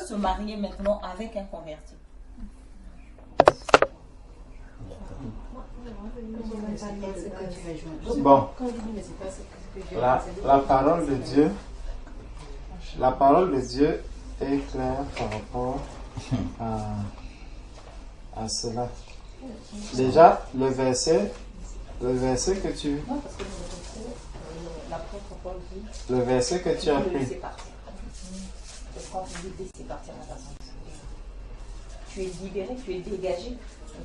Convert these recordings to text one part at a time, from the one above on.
se marier maintenant avec un converti? Bon, la parole de Dieu est claire par rapport à cela. Déjà, le verset que tu as pris. Tu es libéré, tu es dégagé.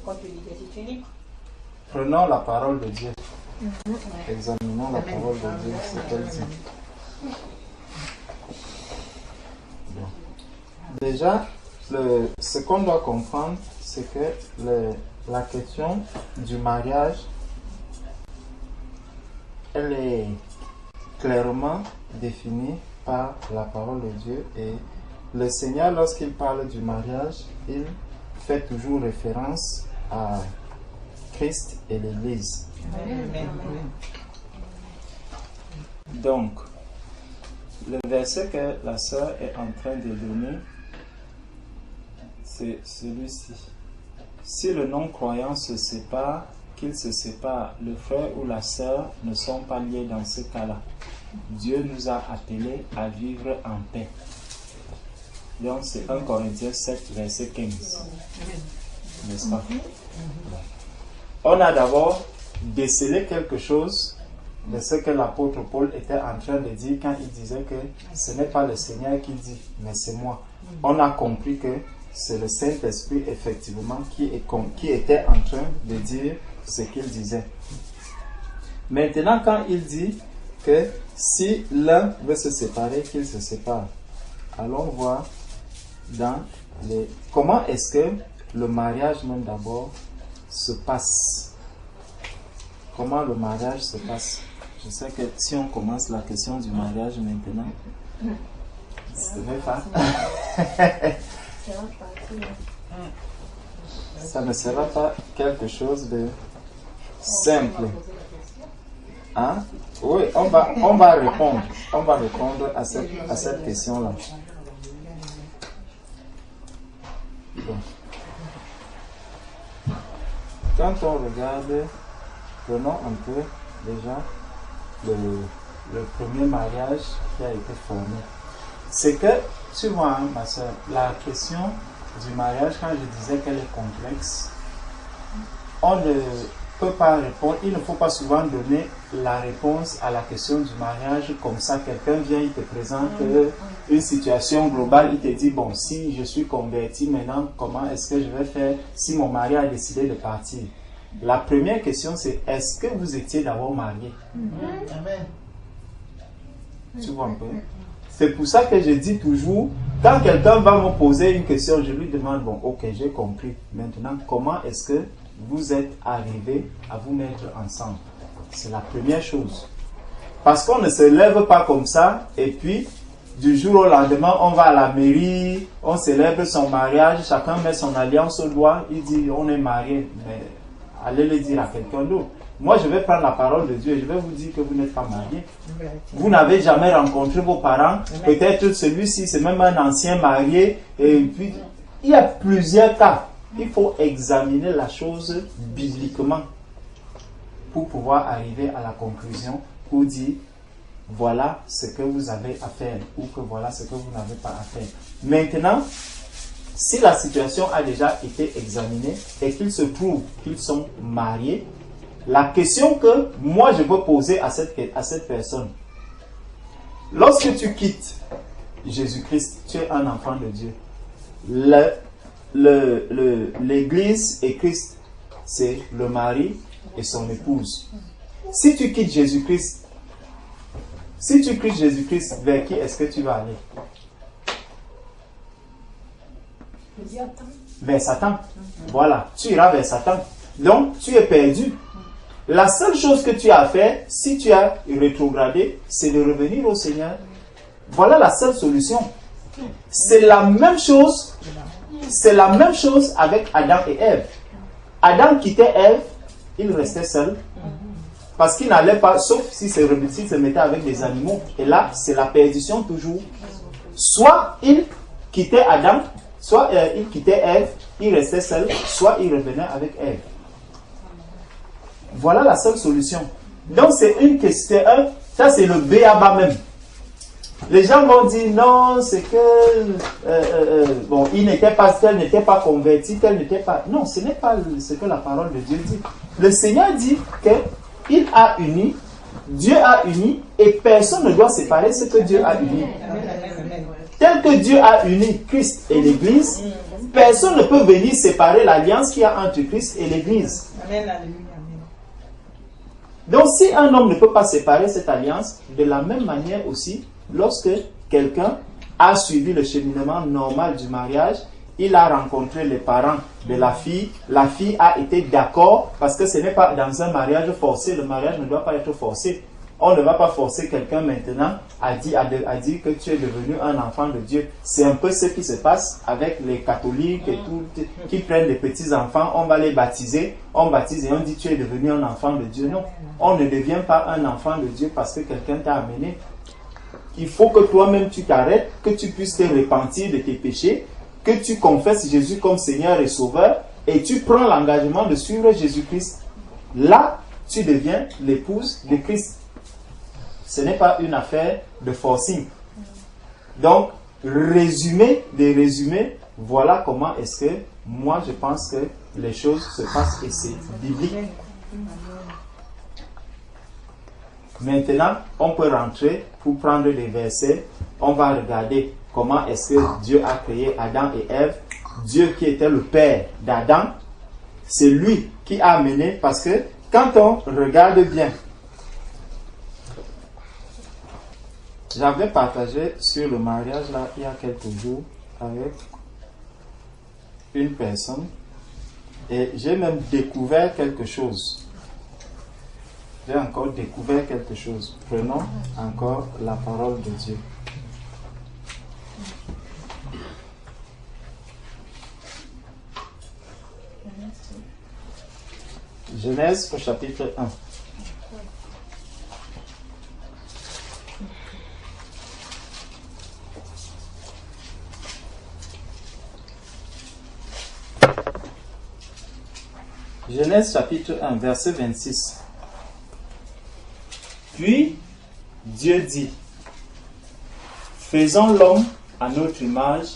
Quand tu es dégagé, tu es libre. Prenons la parole de Dieu. Examinons la parole de Dieu, ce qu'elle dit. Bon. Déjà, ce qu'on doit comprendre, c'est que la question du mariage, elle est clairement définie par la parole de Dieu. Et le Seigneur, lorsqu'il parle du mariage, il fait toujours référence à Christ et l'Église. Donc, le verset que la sœur est en train de donner, c'est celui-ci. Si le non-croyant se sépare, qu'il se sépare, le frère ou la sœur ne sont pas liés dans ce cas-là. Dieu nous a appelés à vivre en paix. Donc c'est 1 Corinthiens 7, verset 15. N'est-ce pas? On a d'abord décelé quelque chose de ce que l'apôtre Paul était en train de dire quand il disait que ce n'est pas le Seigneur qui dit, mais c'est moi. On a compris que c'est le Saint-Esprit effectivement qui était en train de dire ce qu'il disait. Maintenant, quand il dit que si l'un veut se séparer, qu'il se sépare, allons voir dans comment est-ce que le mariage même d'abord se passe. Comment le mariage se passe. Je sais que si on commence la question du mariage maintenant, ce n'est pas. Ça ne sera pas quelque chose de simple. Hein? Oui, on va répondre. On va répondre à cette question-là. Bon. Quand on regarde, prenons un peu déjà le premier mariage qui a été formé. C'est que, tu vois, hein, ma soeur, la question du mariage, quand je disais qu'elle est complexe, on ne peut pas répondre, il ne faut pas souvent donner la réponse à la question du mariage comme ça. Quelqu'un vient, il te présente une situation globale, il te dit, bon, si je suis converti maintenant, comment est-ce que je vais faire si mon mari a décidé de partir? La première question, c'est, est-ce que vous étiez d'abord marié? Amen. Tu vois un peu? C'est pour ça que je dis toujours, quand quelqu'un va me poser une question, je lui demande, bon, ok, j'ai compris. Maintenant, comment est-ce que vous êtes arrivés à vous mettre ensemble? C'est la première chose. Parce qu'on ne se lève pas comme ça, et puis, du jour au lendemain, on va à la mairie, on célèbre son mariage, chacun met son alliance au doigt, il dit, on est marié. Mais allez le dire à quelqu'un d'autre. Moi, je vais prendre la parole de Dieu et je vais vous dire que vous n'êtes pas marié. Vous n'avez jamais rencontré vos parents. Peut-être celui-ci, c'est même un ancien marié. Et puis, il y a plusieurs cas. Il faut examiner la chose bibliquement pour pouvoir arriver à la conclusion pour dire voilà ce que vous avez à faire ou que voilà ce que vous n'avez pas à faire. Maintenant, si la situation a déjà été examinée et qu'il se trouve qu'ils sont mariés, la question que moi je veux poser à cette personne, lorsque tu quittes Jésus-Christ, tu es un enfant de Dieu. L'Église et Christ, c'est le mari et son épouse. Si tu quittes Jésus-Christ, vers qui est-ce que tu vas aller? Vers Satan. Voilà, tu iras vers Satan. Donc, tu es perdu. La seule chose que tu as à faire, si tu as rétrogradé, c'est de revenir au Seigneur. Voilà la seule solution. C'est la même chose. C'est la même chose avec Adam et Ève. Adam quittait Ève, il restait seul. Parce qu'il n'allait pas, sauf si se mettait avec des animaux. Et là, c'est la perdition toujours. Soit il quittait Adam, soit il quittait Ève, il restait seul, soit il revenait avec Ève. Voilà la seule solution. Donc c'est une question, ça c'est le b.a.-ba même. Les gens vont dire non, c'est que bon, il n'était pas, tel n'était pas converti, tel n'était pas. Non, ce n'est pas ce que la parole de Dieu dit. Le Seigneur dit qu'il a uni, Dieu a uni, et personne ne doit séparer ce que Dieu a uni. Tel que Dieu a uni Christ et l'Église, personne ne peut venir séparer l'alliance qu'il y a entre Christ et l'Église. Donc si un homme ne peut pas séparer cette alliance, de la même manière aussi, lorsque quelqu'un a suivi le cheminement normal du mariage, il a rencontré les parents de la fille a été d'accord, parce que ce n'est pas dans un mariage forcé, le mariage ne doit pas être forcé. On ne va pas forcer quelqu'un maintenant à dire que tu es devenu un enfant de Dieu. C'est un peu ce qui se passe avec les catholiques et tout, qui prennent des petits-enfants, on va les baptiser, on baptise et on dit tu es devenu un enfant de Dieu. Non, on ne devient pas un enfant de Dieu parce que quelqu'un t'a amené. Il faut que toi-même tu t'arrêtes, que tu puisses te repentir de tes péchés, que tu confesses Jésus comme Seigneur et Sauveur, et tu prends l'engagement de suivre Jésus-Christ. Là, tu deviens l'épouse de Christ. Ce n'est pas une affaire de forcing. Donc, résumé, voilà comment est-ce que moi je pense que les choses se passent et c'est biblique. Maintenant, on peut rentrer pour prendre des versets. On va regarder comment est-ce que Dieu a créé Adam et Ève. Dieu qui était le père d'Adam, c'est lui qui a amené, parce que quand on regarde bien, j'avais partagé sur le mariage là il y a quelques jours avec une personne et j'ai même découvert quelque chose. J'ai encore découvert quelque chose. Prenons encore la parole de Dieu. Genèse au chapitre 1. Genèse chapitre 1, verset 26. Puis, Dieu dit, faisons l'homme à notre image,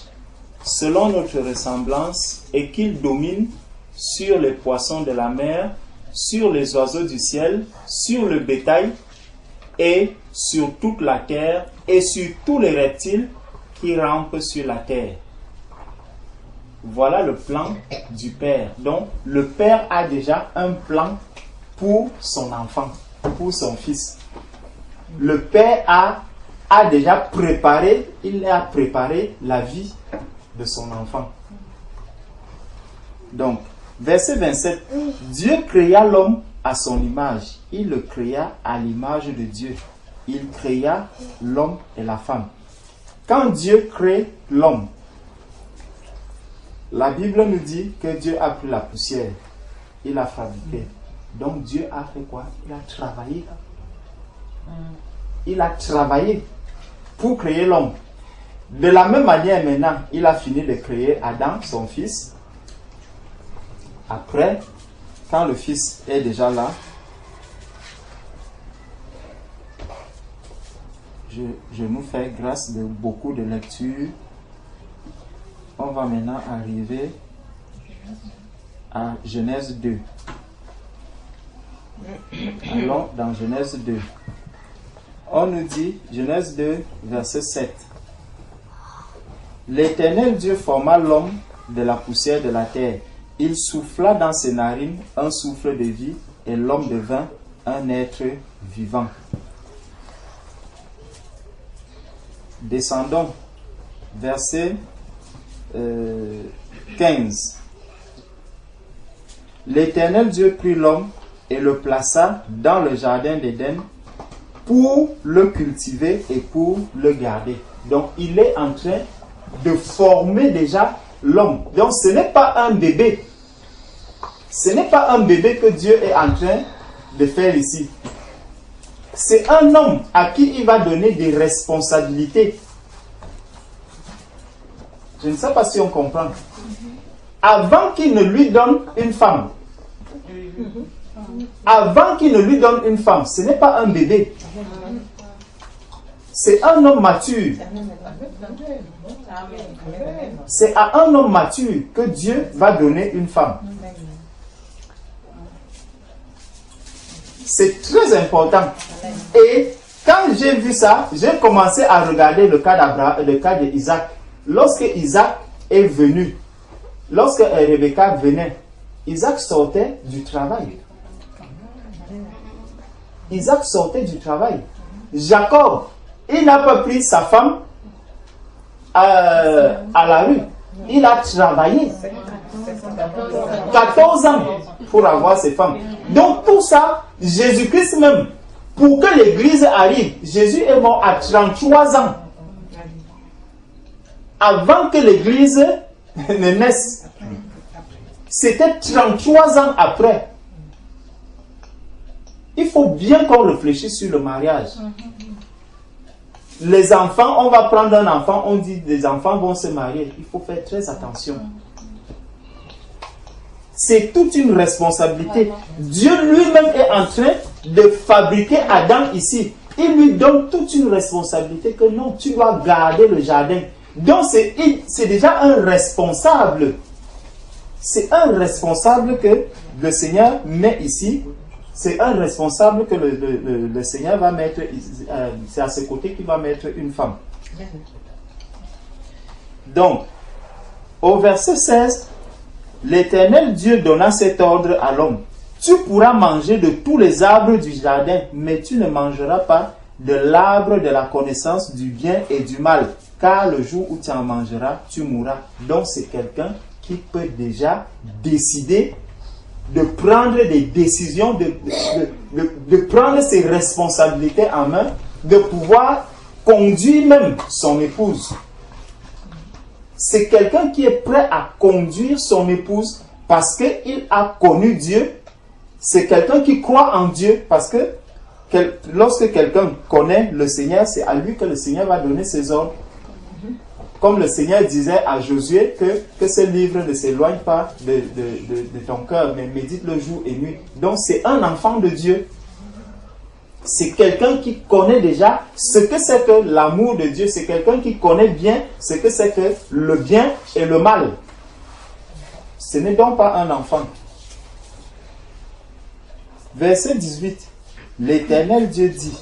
selon notre ressemblance, et qu'il domine sur les poissons de la mer, sur les oiseaux du ciel, sur le bétail, et sur toute la terre, et sur tous les reptiles qui rampent sur la terre. Voilà le plan du Père. Donc, le Père a déjà un plan pour son enfant, pour son fils. Le Père a déjà préparé, il a préparé la vie de son enfant. Donc, verset 27, Dieu créa l'homme à son image. Il le créa à l'image de Dieu. Il créa l'homme et la femme. Quand Dieu crée l'homme, la Bible nous dit que Dieu a pris la poussière, il a fabriqué. Donc Dieu a fait quoi? Il a travaillé. Il a travaillé pour créer l'homme. De la même manière maintenant, il a fini de créer Adam, son fils. Après, quand le fils est déjà là, je nous fais grâce de beaucoup de lectures. On va maintenant arriver à Genèse 2. Allons dans Genèse 2. On nous dit, Genèse 2, verset 7. L'Éternel Dieu forma l'homme de la poussière de la terre. Il souffla dans ses narines un souffle de vie et l'homme devint un être vivant. Descendons, verset 15. L'Éternel Dieu prit l'homme et le plaça dans le jardin d'Éden pour le cultiver et pour le garder. Donc il est en train de former déjà l'homme. Donc ce n'est pas un bébé. Ce n'est pas un bébé que Dieu est en train de faire ici. C'est un homme à qui il va donner des responsabilités. Je ne sais pas si on comprend. Avant qu'il ne lui donne une femme, avant qu'il ne lui donne une femme, ce n'est pas un bébé. C'est un homme mature. C'est à un homme mature que Dieu va donner une femme. C'est très important. Et quand j'ai vu ça, j'ai commencé à regarder le cas d'Abraham, le cas d'Isaac. Lorsque Isaac est venu, lorsque Rebecca venait, Isaac sortait du travail. Isaac sortait du travail. Jacob, il n'a pas pris sa femme à la rue. Il a travaillé 14 ans pour avoir ses femmes. Donc tout ça, Jésus-Christ même, pour que l'Église arrive, Jésus est mort à 33 ans. Avant que l'Église ne naisse. C'était 33 ans après. Il faut bien qu'on réfléchisse sur le mariage. Les enfants, on va prendre un enfant, on dit les enfants vont se marier. Il faut faire très attention. C'est toute une responsabilité. Dieu lui-même est en train de fabriquer Adam ici. Il lui donne toute une responsabilité que non, tu dois garder le jardin. Donc c'est déjà un responsable. C'est un responsable que le Seigneur met ici. C'est un responsable que le Seigneur va mettre, c'est à ses côtés qu'il va mettre une femme. Donc, au verset 16, l'Éternel Dieu donna cet ordre à l'homme. Tu pourras manger de tous les arbres du jardin, mais tu ne mangeras pas de l'arbre de la connaissance du bien et du mal, car le jour où tu en mangeras, tu mourras. Donc, c'est quelqu'un qui peut déjà décider de prendre des décisions, de prendre ses responsabilités en main, de pouvoir conduire même son épouse. C'est quelqu'un qui est prêt à conduire son épouse parce qu'il a connu Dieu. C'est quelqu'un qui croit en Dieu parce que lorsque quelqu'un connaît le Seigneur, c'est à lui que le Seigneur va donner ses ordres. Comme le Seigneur disait à Josué que ce livre ne s'éloigne pas de ton cœur, mais médite le jour et nuit. Donc c'est un enfant de Dieu. C'est quelqu'un qui connaît déjà ce que c'est que l'amour de Dieu. C'est quelqu'un qui connaît bien ce que c'est que le bien et le mal. Ce n'est donc pas un enfant. Verset 18. L'Éternel Dieu dit: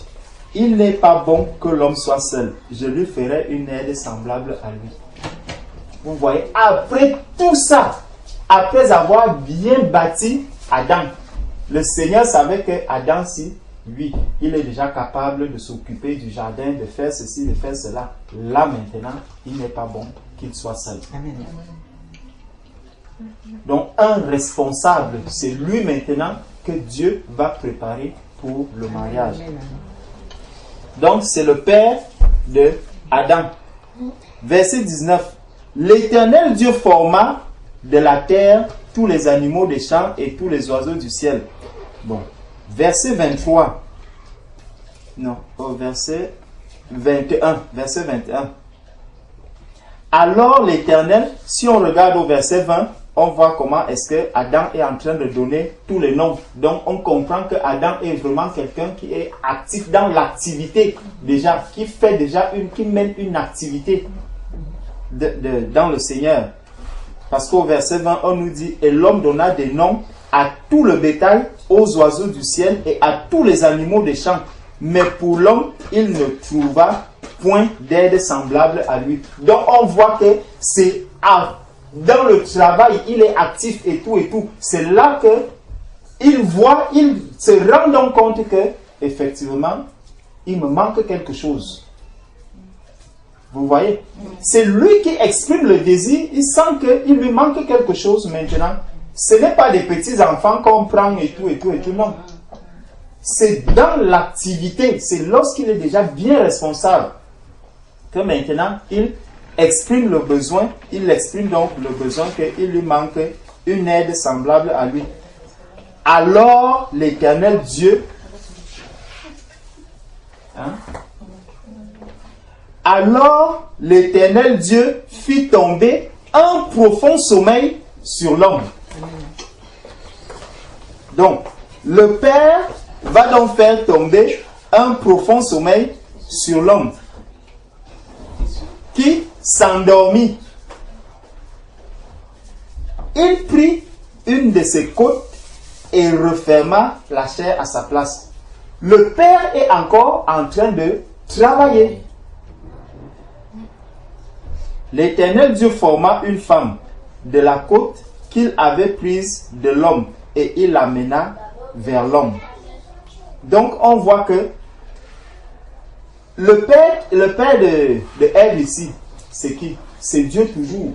il n'est pas bon que l'homme soit seul. Je lui ferai une aide semblable à lui. Vous voyez, après tout ça, après avoir bien bâti Adam, le Seigneur savait que Adam, lui, il est déjà capable de s'occuper du jardin, de faire ceci, de faire cela. Là maintenant, il n'est pas bon qu'il soit seul. Amen. Donc un responsable, c'est lui maintenant que Dieu va préparer pour le mariage. Donc, c'est le père de Adam. Verset 19. L'Éternel Dieu forma de la terre tous les animaux des champs et tous les oiseaux du ciel. Bon. Verset 23. Non, verset 21. Verset 21. Alors l'Éternel, si on regarde au verset 20, on voit comment est-ce que Adam est en train de donner tous les noms. Donc on comprend que Adam est vraiment quelqu'un qui est actif dans l'activité déjà, qui fait déjà qui mène une activité dans le Seigneur. Parce qu'au verset 20, on nous dit: et l'homme donna des noms à tout le bétail, aux oiseaux du ciel et à tous les animaux des champs. Mais pour l'homme, il ne trouva point d'aide semblable à lui. Donc on voit que c'est dans le travail, il est actif et tout et tout. C'est là que il voit, il se rend donc compte que effectivement, il me manque quelque chose. Vous voyez? C'est lui qui exprime le désir. Il sent qu'il lui manque quelque chose maintenant. Ce n'est pas des petits enfants qu'on prend et tout et tout et tout, non. C'est dans l'activité, c'est lorsqu'il est déjà bien responsable que maintenant il exprime le besoin, il exprime donc le besoin qu'il lui manque une aide semblable à lui. Alors l'Éternel Dieu, Alors l'Éternel Dieu fit tomber un profond sommeil sur l'homme. Donc, le Père va donc faire tomber un profond sommeil sur l'homme qui s'endormit. Il prit une de ses côtes et referma la chair à sa place. Le Père est encore en train de travailler. L'Éternel Dieu forma une femme de la côte qu'il avait prise de l'homme et il l'amena vers l'homme. Donc on voit que le père de Ève ici, c'est qui? C'est Dieu toujours.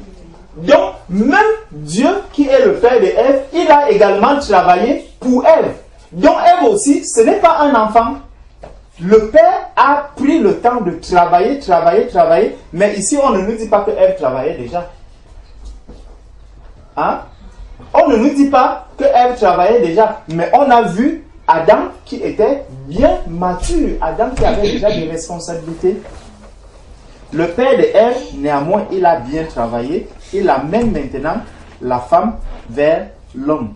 Donc même Dieu qui est le père de Ève, il a également travaillé pour Ève. Donc Ève aussi, ce n'est pas un enfant. Le père a pris le temps de travailler, mais ici on ne nous dit pas que Ève travaillait déjà. Hein? On ne nous dit pas que Ève travaillait déjà, mais on a vu Adam qui était bien mature, Adam qui avait déjà des responsabilités. Le père de Ève, néanmoins, il a bien travaillé, il amène maintenant la femme vers l'homme,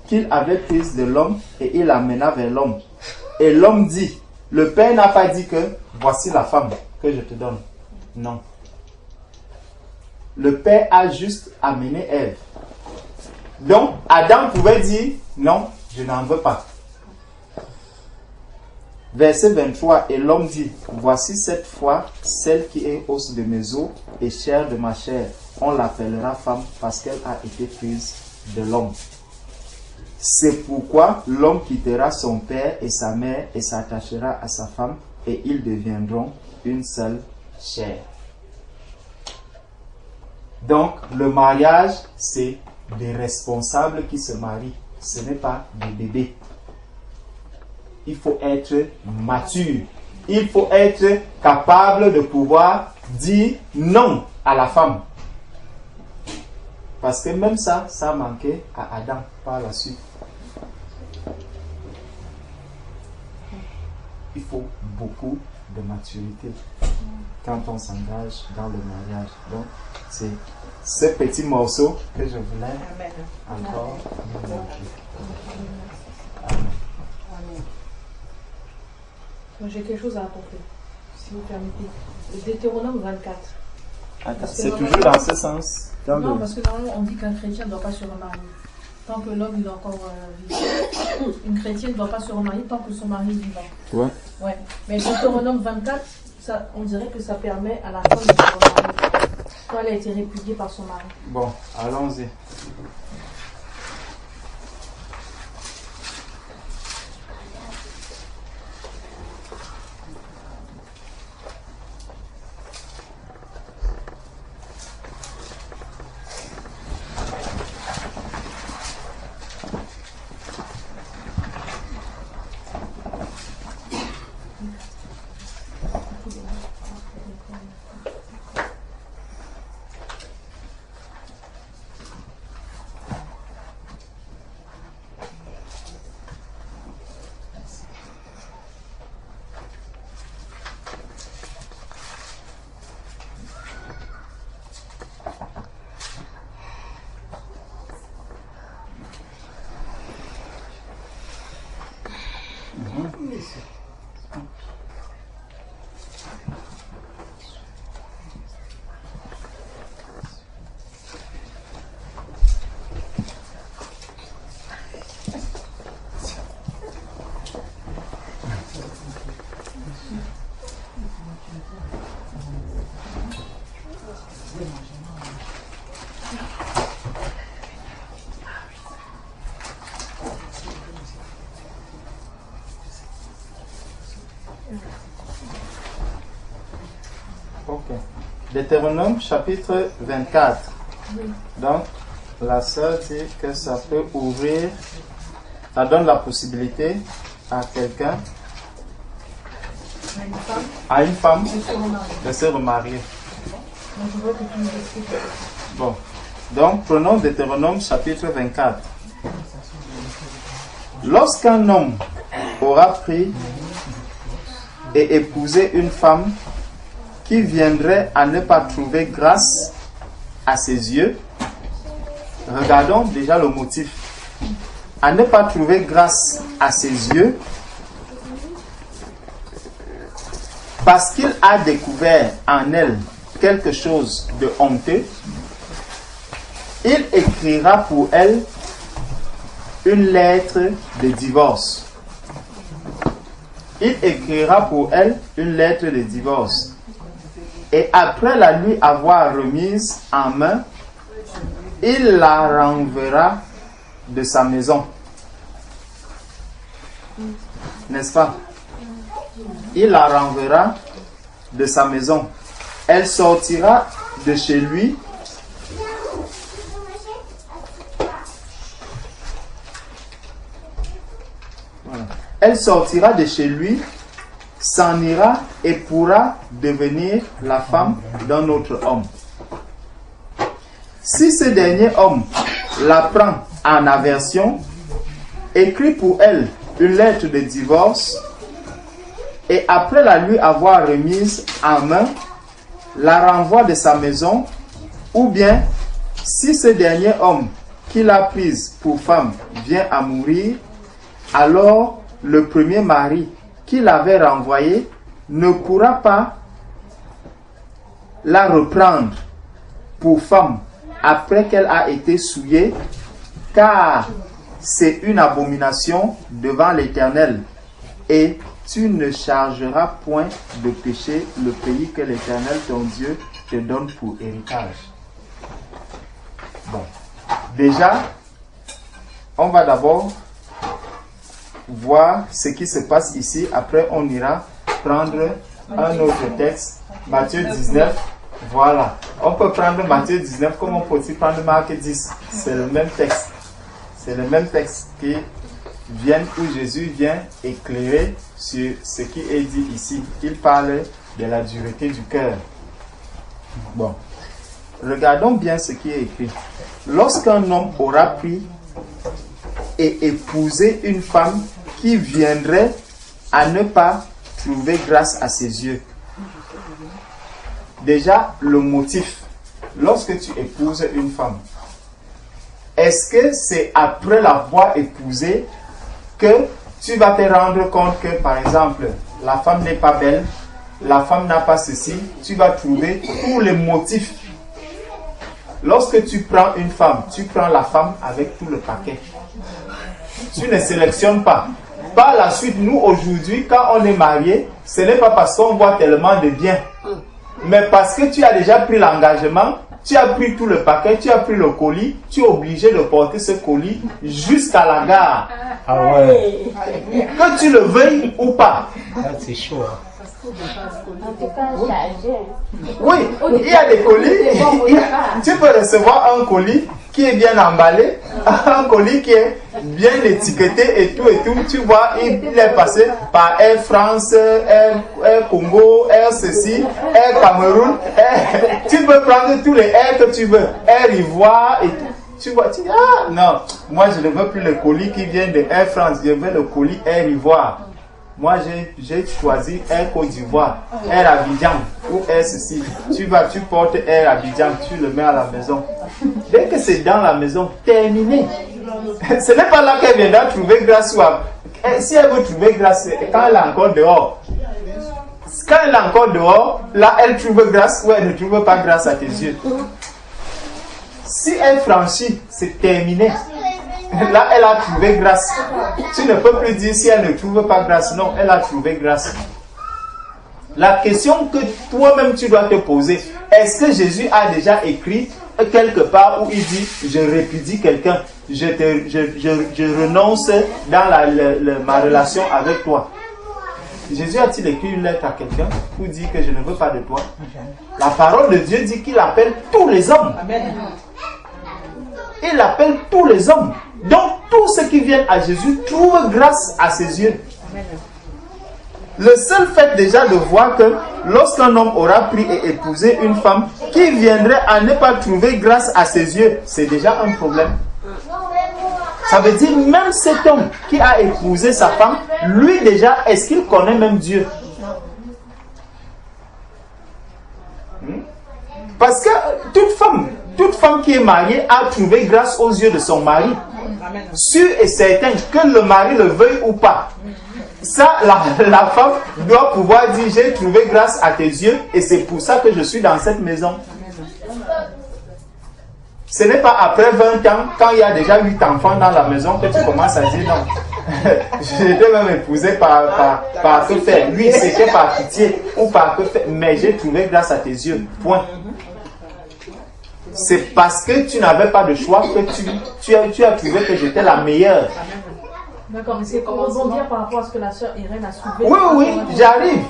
qu'il avait prise de l'homme et il l'amena vers l'homme. Et l'homme dit, le père n'a pas dit que voici la femme que je te donne. Non. Le père a juste amené Ève. Donc, Adam pouvait dire, non, je n'en veux pas. Verset 23, et l'homme dit, voici cette fois celle qui est os de mes os et chair de ma chair. On l'appellera femme parce qu'elle a été prise de l'homme. C'est pourquoi l'homme quittera son père et sa mère et s'attachera à sa femme et ils deviendront une seule chair. Donc, le mariage, c'est des responsables qui se marient. Ce n'est pas des bébés. Il faut être mature. Il faut être capable de pouvoir dire non à la femme. Parce que même ça a manqué à Adam par la suite. Il faut beaucoup de maturité quand on s'engage dans le mariage. Donc, c'est ce petit morceau que je voulais encore vous montrer. Amen. J'ai quelque chose à apporter, si vous permettez. Le Deutéronome 24. C'est toujours dans ce sens. Non, parce que normalement, on dit qu'un chrétien ne doit pas se remarier. Tant que l'homme est encore vivant. Une chrétienne ne doit pas se remarier tant que son mari est vivant. Ouais. Mais le Deutéronome 24, ça, on dirait que ça permet à la femme de se remarier. Quand elle a été répudiée par son mari. Bon, allons-y. Ok. Deutéronome chapitre 24. Donc, la sœur dit que ça peut ouvrir, ça donne la possibilité à quelqu'un, à une femme, de se remarier. Bon. Donc, prenons Deutéronome chapitre 24. Lorsqu'un homme aura pris et épousé une femme qui viendrait à ne pas trouver grâce à ses yeux. Regardons déjà le motif. À ne pas trouver grâce à ses yeux, parce qu'il a découvert en elle quelque chose de honteux, il écrira pour elle une lettre de divorce. Il écrira pour elle une lettre de divorce. Et après la lui avoir remise en main, il la renverra de sa maison. N'est-ce pas? Il la renverra de sa maison. Elle sortira de chez lui. Voilà. Elle sortira de chez lui, s'en ira et pourra devenir la femme d'un autre homme. Si ce dernier homme la prend en aversion, écrit pour elle une lettre de divorce et après la lui avoir remise en main, la renvoie de sa maison, ou bien si ce dernier homme qui l'a prise pour femme vient à mourir, alors le premier mari qui l'avait renvoyée ne pourra pas la reprendre pour femme après qu'elle a été souillée, car c'est une abomination devant l'Éternel, et tu ne chargeras point de péché le pays que l'Éternel ton Dieu te donne pour héritage. Bon, déjà, on va d'abord voir ce qui se passe ici. Après, on ira prendre un autre texte, Matthieu 19. Voilà, on peut prendre Matthieu 19 comme on peut aussi prendre Marc 10. C'est le même texte. C'est le même texte qui vient, où Jésus vient éclairer sur ce qui est dit ici. Il parle de la dureté du cœur. Bon, regardons bien ce qui est écrit. Lorsqu'un homme aura pris et épousé une femme qui viendrait à ne pas trouver grâce à ses yeux. Déjà, le motif. Lorsque tu épouses une femme, est-ce que c'est après l'avoir épousée que tu vas te rendre compte que, par exemple, la femme n'est pas belle, la femme n'a pas ceci, tu vas trouver tous les motifs. Lorsque tu prends une femme, tu prends la femme avec tout le paquet. Tu ne sélectionnes pas. Par la suite, nous aujourd'hui, quand on est marié, ce n'est pas parce qu'on voit tellement de bien, mais parce que tu as déjà pris l'engagement, tu as pris tout le paquet, tu as pris le colis, tu es obligé de porter ce colis jusqu'à la gare. Ah ouais. Que tu le veuilles ou pas. C'est chaud. Oui, il y a des colis. Tu peux recevoir un colis qui est bien emballé, un colis qui est bien étiqueté et tout. Tu vois, il est passé par Air France, Air Congo, Air ceci, Air Cameroun. Tu peux prendre tous les Air que tu veux, Air Ivoire et tout. Tu vois, tu dis, ah non, moi je ne veux plus le colis qui vient de Air France, je veux le colis Air Ivoire. Moi, j'ai choisi Air Côte d'Ivoire, Air Abidjan ou Air ceci. Tu portes Air Abidjan, tu le mets à la maison. Dès que c'est dans la maison, terminé. Ce n'est pas là qu'elle viendra trouver grâce. Si elle veut trouver grâce, quand elle est encore dehors. Quand elle est encore dehors, là, elle trouve grâce ou elle ne trouve pas grâce à tes yeux. Si elle franchit, c'est terminé. Là, elle a trouvé grâce. Tu ne peux plus dire si elle ne trouve pas grâce. Non, elle a trouvé grâce. La question que toi-même tu dois te poser, est-ce que Jésus a déjà écrit quelque part où il dit, je répudie quelqu'un, je renonce dans ma relation avec toi? Jésus a-t-il écrit une lettre à quelqu'un pour dire que je ne veux pas de toi? La parole de Dieu dit qu'il appelle tous les hommes. Il appelle tous les hommes. Donc, tous ceux qui viennent à Jésus trouvent grâce à ses yeux. Le seul fait déjà de voir que lorsqu'un homme aura pris et épousé une femme qui viendrait à ne pas trouver grâce à ses yeux, c'est déjà un problème. Ça veut dire même cet homme qui a épousé sa femme, lui déjà, est-ce qu'il connaît même Dieu? Parce que toute femme qui est mariée a trouvé grâce aux yeux de son mari. Sûr et certain que le mari le veuille ou pas. Ça, la femme doit pouvoir dire, j'ai trouvé grâce à tes yeux et c'est pour ça que je suis dans cette maison. Ce n'est pas après 20 ans, quand il y a déjà 8 enfants dans la maison, que tu commences à dire non. J'ai été même épousé par que faire. Oui, c'était par pitié ou par que faire. Mais j'ai trouvé grâce à tes yeux. Point. C'est parce que tu n'avais pas de choix que tu as trouvé que j'étais la meilleure. D'accord, mais c'est comment rebondir par rapport à ce que la sœur Irène a soulevé. Oui, j'arrive.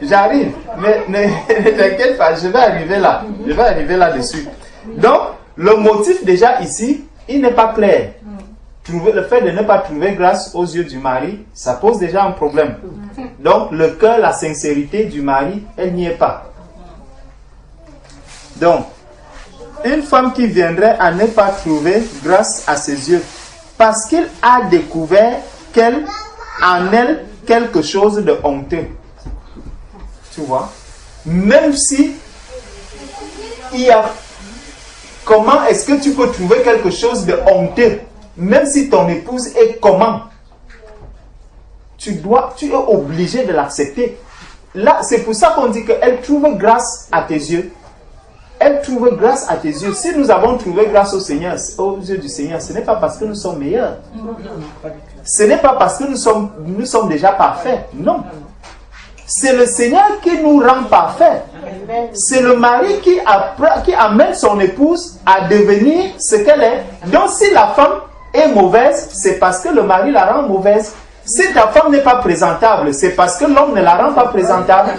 J'arrive. Mais ne t'inquiète pas, je vais arriver là. Je vais arriver là-dessus. Donc, le motif déjà ici, il n'est pas clair. Le fait de ne pas trouver grâce aux yeux du mari, ça pose déjà un problème. Donc, le cœur, la sincérité du mari, elle n'y est pas. Donc, une femme qui viendrait à ne pas trouver grâce à ses yeux, parce qu'il a découvert en elle quelque chose de honteux. Tu vois? Même si il y a... Comment est-ce que tu peux trouver quelque chose de honteux? Même si ton épouse est comment? Tu es obligé de l'accepter. Là, c'est pour ça qu'on dit qu'elle trouve grâce à tes yeux. Elle trouve grâce à tes yeux. Si nous avons trouvé grâce au Seigneur, aux yeux du Seigneur, ce n'est pas parce que nous sommes meilleurs. Ce n'est pas parce que nous sommes déjà parfaits. Non. C'est le Seigneur qui nous rend parfaits. C'est le mari qui amène son épouse à devenir ce qu'elle est. Donc si la femme est mauvaise, c'est parce que le mari la rend mauvaise. Si ta femme n'est pas présentable, c'est parce que l'homme ne la rend pas présentable.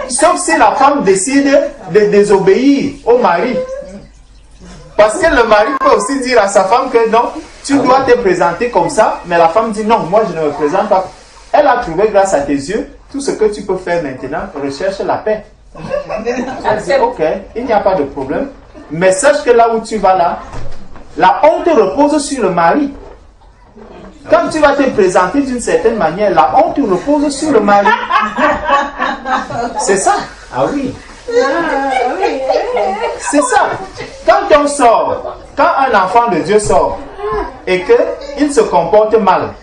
Sauf si la femme décide de désobéir au mari. Parce que le mari peut aussi dire à sa femme que non, tu dois te présenter comme ça, mais la femme dit non, moi je ne me présente pas. Elle a trouvé grâce à tes yeux, tout ce que tu peux faire maintenant, recherche la paix. Elle dit ok, il n'y a pas de problème, mais sache que là où tu vas là, la honte repose sur le mari. Quand tu vas te présenter d'une certaine manière, la honte repose sur le mari. C'est ça. Ah oui. C'est ça. Quand on sort, quand un enfant de Dieu sort et qu'il se comporte mal,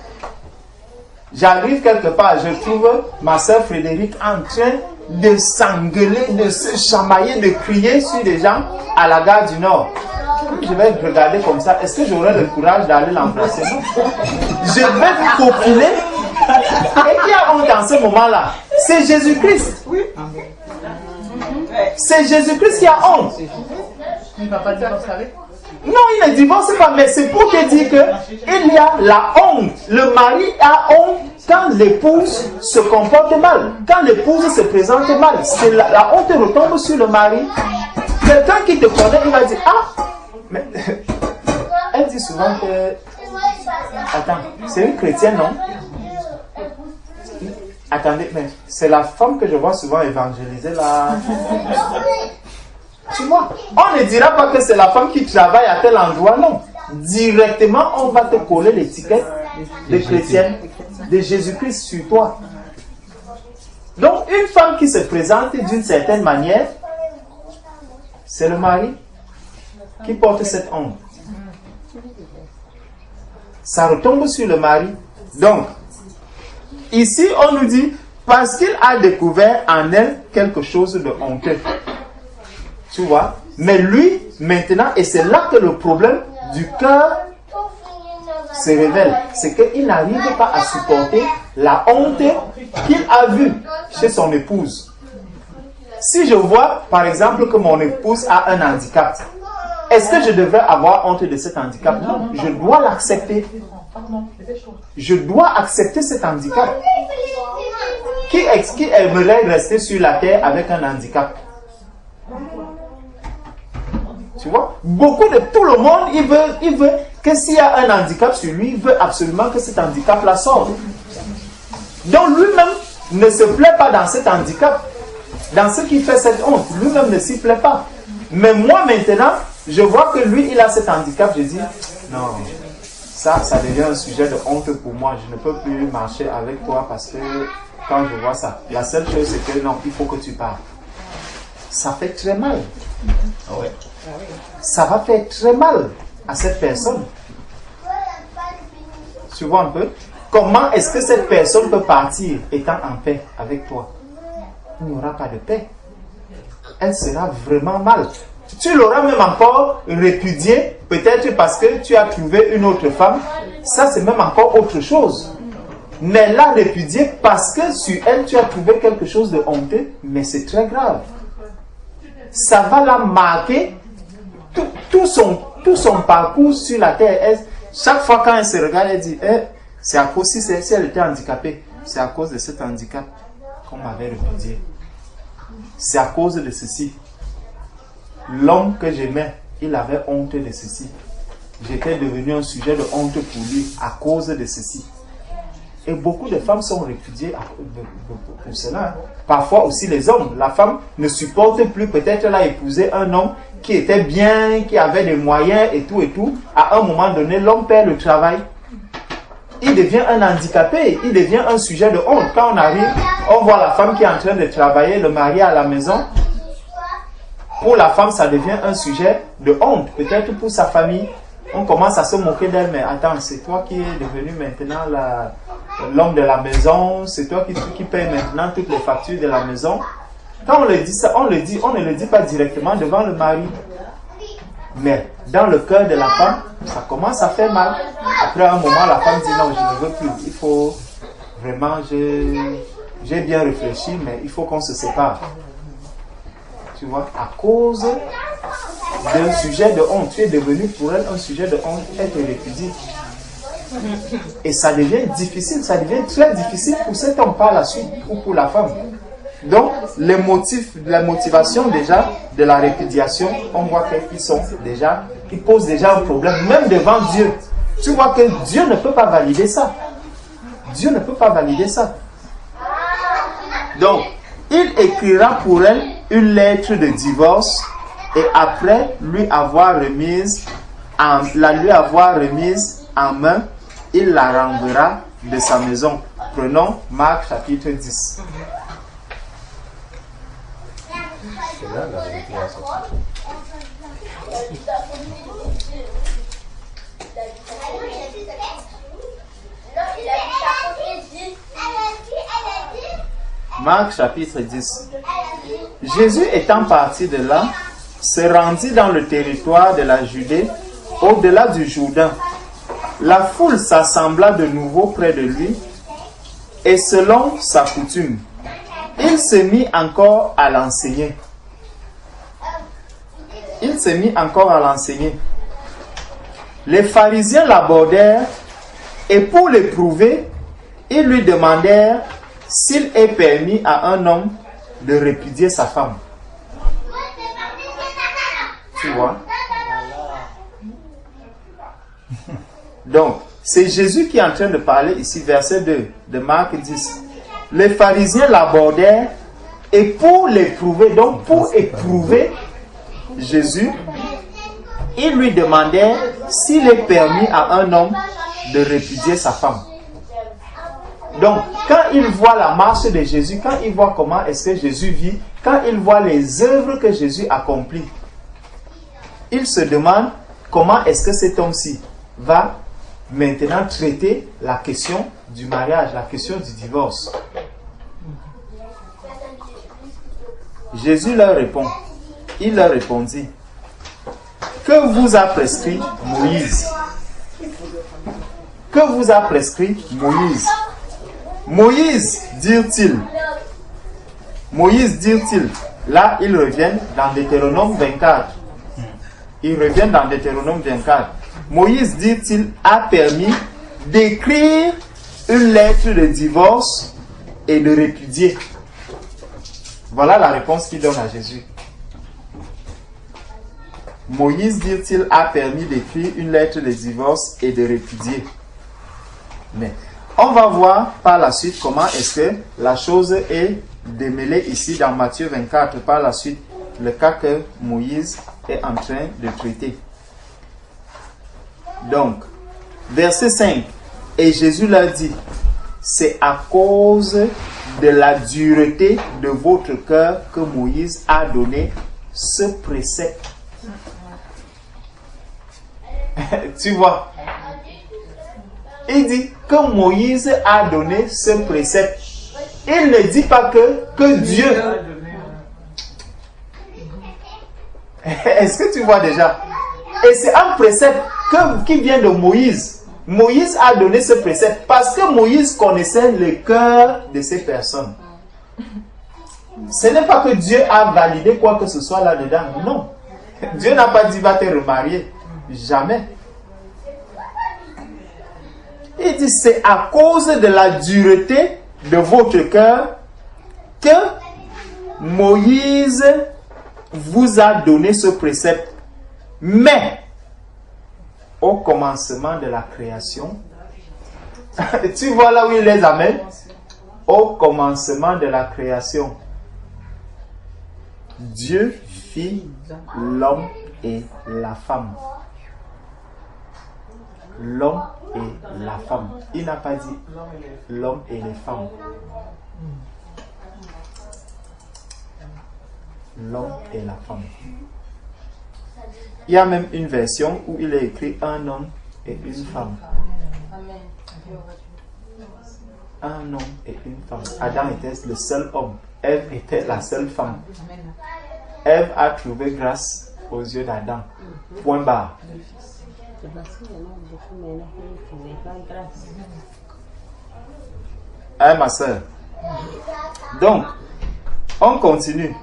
j'arrive quelque part, je trouve ma soeur Frédéric en train de s'engueuler, de se chamailler, de crier sur des gens à la gare du Nord. Je vais regarder comme ça. Est-ce que j'aurai le courage d'aller l'embrasser? Je vais me copiner. Et qui a honte en ce moment-là? C'est Jésus-Christ. C'est Jésus-Christ qui a honte. Il ne va pas divorcer avec? Non, il ne divorce pas, mais c'est pour te dire qu'il y a la honte. Le mari a honte quand l'épouse se comporte mal. Quand l'épouse se présente mal, la honte retombe sur le mari. Quelqu'un qui te connaît, il va dire, ah, mais elle dit souvent que, attends, c'est une chrétienne, non? Attendez, mais c'est la femme que je vois souvent évangéliser là. Tu vois, on ne dira pas que c'est la femme qui travaille à tel endroit, non. Directement, on va te coller l'étiquette de chrétienne, de Jésus-Christ sur toi. Donc, une femme qui se présente d'une certaine manière, c'est le mari qui porte cette honte. Ça retombe sur le mari. Donc, ici, on nous dit, parce qu'il a découvert en elle quelque chose de honteux. Tu vois? Mais lui, maintenant, et c'est là que le problème du cœur se révèle. C'est qu'il n'arrive pas à supporter la honte qu'il a vue chez son épouse. Si je vois, par exemple, que mon épouse a un handicap, est-ce que je devrais avoir honte de cet handicap? Non, je dois l'accepter. Je dois accepter cet handicap. Qui aimerait rester sur la terre avec un handicap? Tu vois? Tout le monde, il veut que s'il y a un handicap sur lui, il veut absolument que cet handicap-là sorte. Donc lui-même ne se plaît pas dans cet handicap. Dans ce qui fait cette honte, lui-même ne s'y plaît pas. Mais moi maintenant, je vois que lui, il a cet handicap, je dis, non, ça devient un sujet de honte pour moi. Je ne peux plus marcher avec toi parce que quand je vois ça, la seule chose c'est que non, il faut que tu parles. ça fait très mal. Ça va faire très mal à cette personne. Tu vois un peu? Comment est-ce que cette personne peut partir étant en paix avec toi? Il n'y aura pas de paix. Elle sera vraiment mal. Tu l'auras même encore répudiée, peut-être parce que tu as trouvé une autre femme. Ça, c'est même encore autre chose. Mais l'a répudiée parce que sur elle, tu as trouvé quelque chose de honteux, mais c'est très grave. Ça va la marquer tout son parcours sur la terre. Chaque fois quand elle se regarde, elle dit, c'est à cause, si elle était handicapée, c'est à cause de cet handicap qu'on m'avait répudié. C'est à cause de ceci. L'homme que j'aimais, il avait honte de ceci. J'étais devenu un sujet de honte pour lui à cause de ceci. Et beaucoup de femmes sont répudiées pour cela. Parfois aussi les hommes. La femme ne supporte plus. Peut-être elle a épousé un homme qui était bien, qui avait des moyens et tout et tout. À un moment donné, l'homme perd le travail. Il devient un handicapé. Il devient un sujet de honte. Quand on arrive, on voit la femme qui est en train de travailler, le mari à la maison. Pour la femme, ça devient un sujet de honte. Peut-être pour sa famille. On commence à se moquer d'elle. Mais attends, c'est toi qui es devenu maintenant l'homme de la maison. C'est toi qui paye maintenant toutes les factures de la maison. Quand on le dit ça, on ne le dit pas directement devant le mari. Mais dans le cœur de la femme, ça commence à faire mal. Après un moment, la femme dit non, je ne veux plus. Il faut vraiment, j'ai bien réfléchi, mais il faut qu'on se sépare. Tu vois, à cause d'un sujet de honte, tu es devenu pour elle un sujet de honte, elle te répudie. Et ça devient difficile, ça devient très difficile pour cet homme par la suite ou pour la femme. Donc, les motifs, la motivation déjà de la répudiation, on voit qu'ils posent déjà un problème, même devant Dieu. Tu vois que Dieu ne peut pas valider ça. Dieu ne peut pas valider ça. Donc, il écrira pour elle une lettre de divorce et après lui avoir remise en main, il la renverra de sa maison. Prenons Marc chapitre 10. C'est là la vérité à sortir. Marc chapitre 10. Jésus étant parti de là, se rendit dans le territoire de la Judée, au-delà du Jourdain. La foule s'assembla de nouveau près de lui, et selon sa coutume, il se mit encore à l'enseigner. Les pharisiens l'abordèrent, et pour l'éprouver, ils lui demandèrent s'il est permis à un homme de répudier sa femme. Tu vois? Donc, c'est Jésus qui est en train de parler ici, verset 2 de Marc 10. Les pharisiens l'abordèrent et pour l'éprouver, donc pour éprouver Jésus, ils lui demandèrent s'il est permis à un homme de répudier sa femme. Donc, quand il voit la marche de Jésus, quand il voit comment est-ce que Jésus vit, quand il voit les œuvres que Jésus accomplit, il se demande comment est-ce que cet homme-ci va maintenant traiter la question du mariage, la question du divorce. Jésus leur répond. Il leur répondit: que vous a prescrit Moïse? Que vous a prescrit Moïse? Moïse, dirent-ils. Moïse, dirent-ils. Là, ils reviennent dans Deutéronome 24. Ils reviennent dans Deutéronome 24. Moïse, dit-il, a permis d'écrire une lettre de divorce et de répudier. Voilà la réponse qu'il donne à Jésus. Moïse, dit-il, a permis d'écrire une lettre de divorce et de répudier. Mais on va voir par la suite comment est-ce que la chose est démêlée ici dans Matthieu 24, par la suite, le cas que Moïse est en train de traiter. Donc, verset 5, et Jésus leur dit: c'est à cause de la dureté de votre cœur que Moïse a donné ce précepte. Tu vois, il dit que Moïse a donné ce précepte. Il ne dit pas que Dieu. Est-ce que tu vois déjà? Et c'est un précepte qui vient de Moïse. Moïse a donné ce précepte parce que Moïse connaissait le cœur de ces personnes. Ce n'est pas que Dieu a validé quoi que ce soit là-dedans. Non. Dieu n'a pas dit va te remarier. Jamais. Il dit c'est à cause de la dureté de votre cœur que Moïse vous a donné ce précepte. Mais au commencement de la création, tu vois là où il les amène? Au commencement de la création, Dieu fit l'homme et la femme. L'homme et la femme. Il n'a pas dit l'homme et les femmes. L'homme et la femme. Il y a même une version où il est écrit un homme et une femme. Un homme et une femme. Adam était le seul homme. Ève était la seule femme. Ève a trouvé grâce aux yeux d'Adam. Point barre. Hein, ma soeur? Donc, on continue.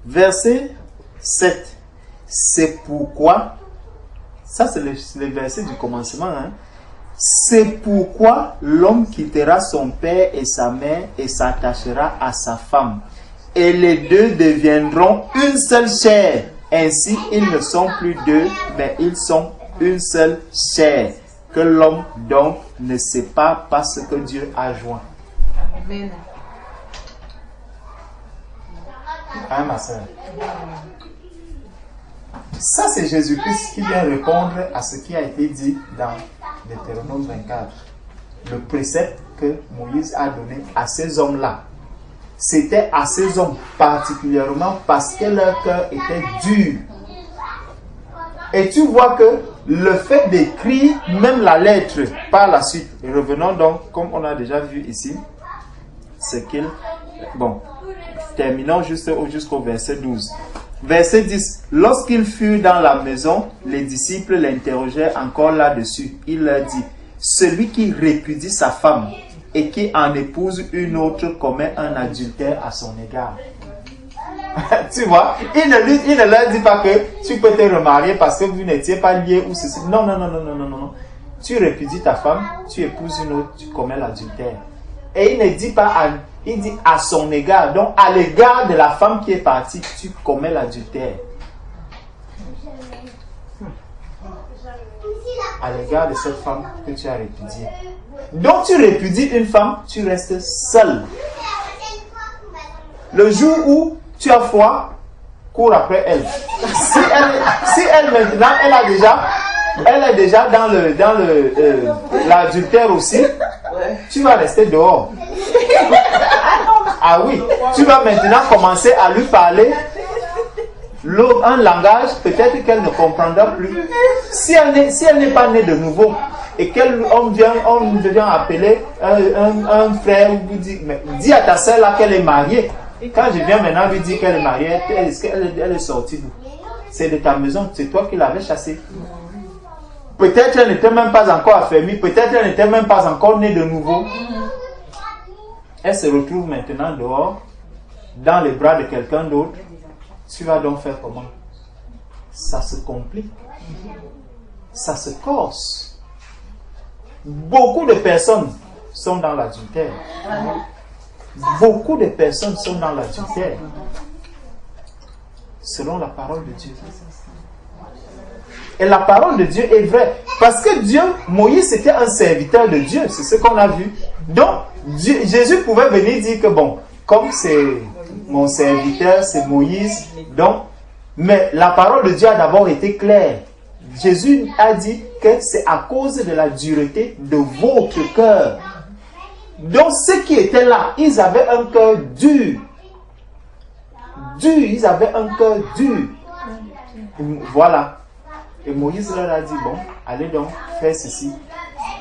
Verset 7. C'est pourquoi, ça c'est le verset du commencement, hein? C'est pourquoi l'homme quittera son père et sa mère et s'attachera à sa femme. Et les deux deviendront une seule chair. Ainsi, ils ne sont plus deux, mais ils sont une seule chair. Que l'homme donc ne sait pas ce que Dieu a joint. Amen. Hein, ma soeur? Ça, c'est Jésus-Christ qui vient répondre à ce qui a été dit dans Deutéronome 24. Le précepte que Moïse a donné à ces hommes-là. C'était à ces hommes particulièrement parce que leur cœur était dur. Et tu vois que le fait d'écrire même la lettre par la suite, et revenons donc, comme on a déjà vu ici, c'est qu'il... Bon, terminons jusqu'au verset 12. Verset 10. Lorsqu'ils furent dans la maison, les disciples l'interrogèrent encore là-dessus. Il leur dit, celui qui répudie sa femme et qui en épouse une autre commet un adultère à son égard. Tu vois, il ne leur dit pas que tu peux te remarier parce que vous n'étiez pas liés ou ceci. Non, non, non, non, non, non, non. Tu répudies ta femme, tu épouses une autre, tu commets l'adultère. Et il ne dit pas il dit à son égard. Donc à l'égard de la femme qui est partie, tu commets l'adultère. À l'égard de cette femme que tu as répudiée. Donc tu répudies une femme, tu restes seul. Le jour où tu as foi, cours après elle. Si elle maintenant, elle est déjà dans l'adultère aussi, tu vas rester dehors. Ah oui, tu vas maintenant commencer à lui parler un langage peut-être qu'elle ne comprendra plus. Si elle n'est pas née de nouveau et qu'on devient appeler un frère, vous dit, mais dis à ta soeur là qu'elle est mariée. Quand je viens maintenant lui dire qu'elle est mariée, est-ce qu'elle est sortie d'où? C'est de ta maison, c'est toi qui l'avais chassée. Peut-être elle n'était même pas encore affermie, peut-être elle n'était même pas encore née de nouveau. Elle se retrouve maintenant dehors, dans les bras de quelqu'un d'autre. Tu vas donc faire comment? Ça se complique. Ça se corse. Beaucoup de personnes sont dans l'adultère. Beaucoup de personnes sont dans l'adultère. Selon la parole de Dieu. Et la parole de Dieu est vraie. Parce que Dieu, Moïse était un serviteur de Dieu. C'est ce qu'on a vu. Donc, Jésus pouvait venir dire que bon, comme c'est mon serviteur, c'est Moïse. Donc, mais la parole de Dieu a d'abord été claire. Jésus a dit que c'est à cause de la dureté de votre cœur. Donc ceux qui étaient là, ils avaient un cœur dur. Ils avaient un cœur dur. Voilà. Et Moïse leur a dit, bon, allez donc faire ceci.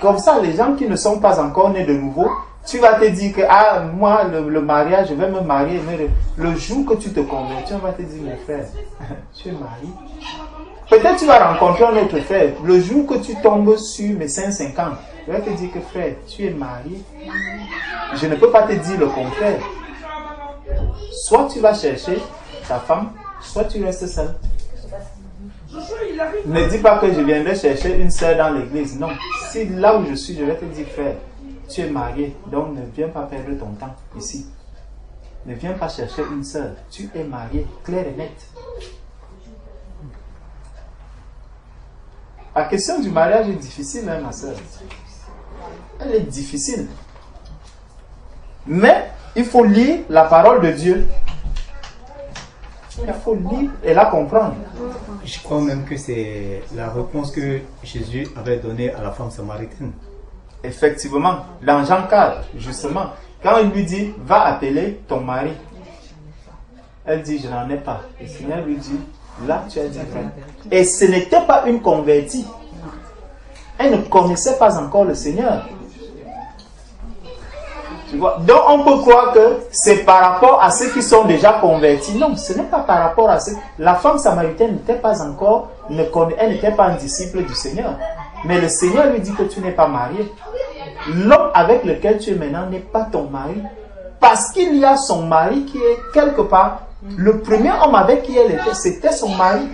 Comme ça, les gens qui ne sont pas encore nés de nouveau, tu vas te dire que, ah, moi, le mariage, je vais me marier. Mais le jour que tu te convertis, on va te dire, mon frère, tu es marié. Peut-être tu vas rencontrer un autre frère. Le jour que tu tombes sur mes 550, je vais te dire que, frère, tu es marié. Je ne peux pas te dire le contraire. Soit tu vas chercher ta femme, soit tu restes seul. Ne dis pas que je viendrai chercher une sœur dans l'église. Non. Si là où je suis, je vais te dire, frère, tu es marié, donc ne viens pas perdre ton temps ici. Ne viens pas chercher une sœur. Tu es marié, clair et net. La question du mariage est difficile, hein, ma sœur. Elle est difficile. Mais il faut lire la parole de Dieu. Il faut lire et la comprendre. Je crois même que c'est la réponse que Jésus avait donnée à la femme samaritaine. Effectivement, dans Jean 4, justement, quand il lui dit, va appeler ton mari, elle dit, je n'en ai pas. Le Seigneur lui dit, là tu as dit vrai. Et ce n'était pas une convertie. Elle ne connaissait pas encore le Seigneur. Tu vois? Donc on peut croire que c'est par rapport à ceux qui sont déjà convertis. Non, ce n'est pas par rapport à ceux. La femme samaritaine n'était pas encore, elle n'était pas un disciple du Seigneur. Mais le Seigneur lui dit que tu n'es pas marié. L'homme avec lequel tu es maintenant n'est pas ton mari. Parce qu'il y a son mari qui est quelque part. Le premier homme avec qui elle était, c'était son mari.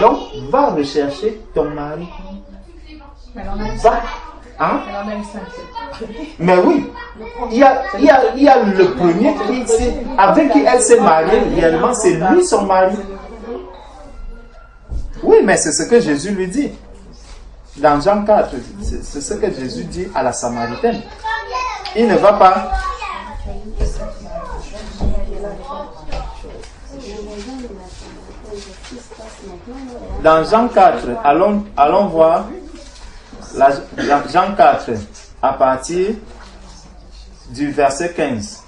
Donc, va rechercher ton mari. Va. Hein? Mais oui, il y a le premier avec qui elle s'est mariée, réellement, c'est lui son mari. Oui, mais c'est ce que Jésus lui dit. Dans Jean 4, c'est ce que Jésus dit à la Samaritaine. Il ne va pas. Dans Jean 4, allons voir Jean 4 à partir du verset 15.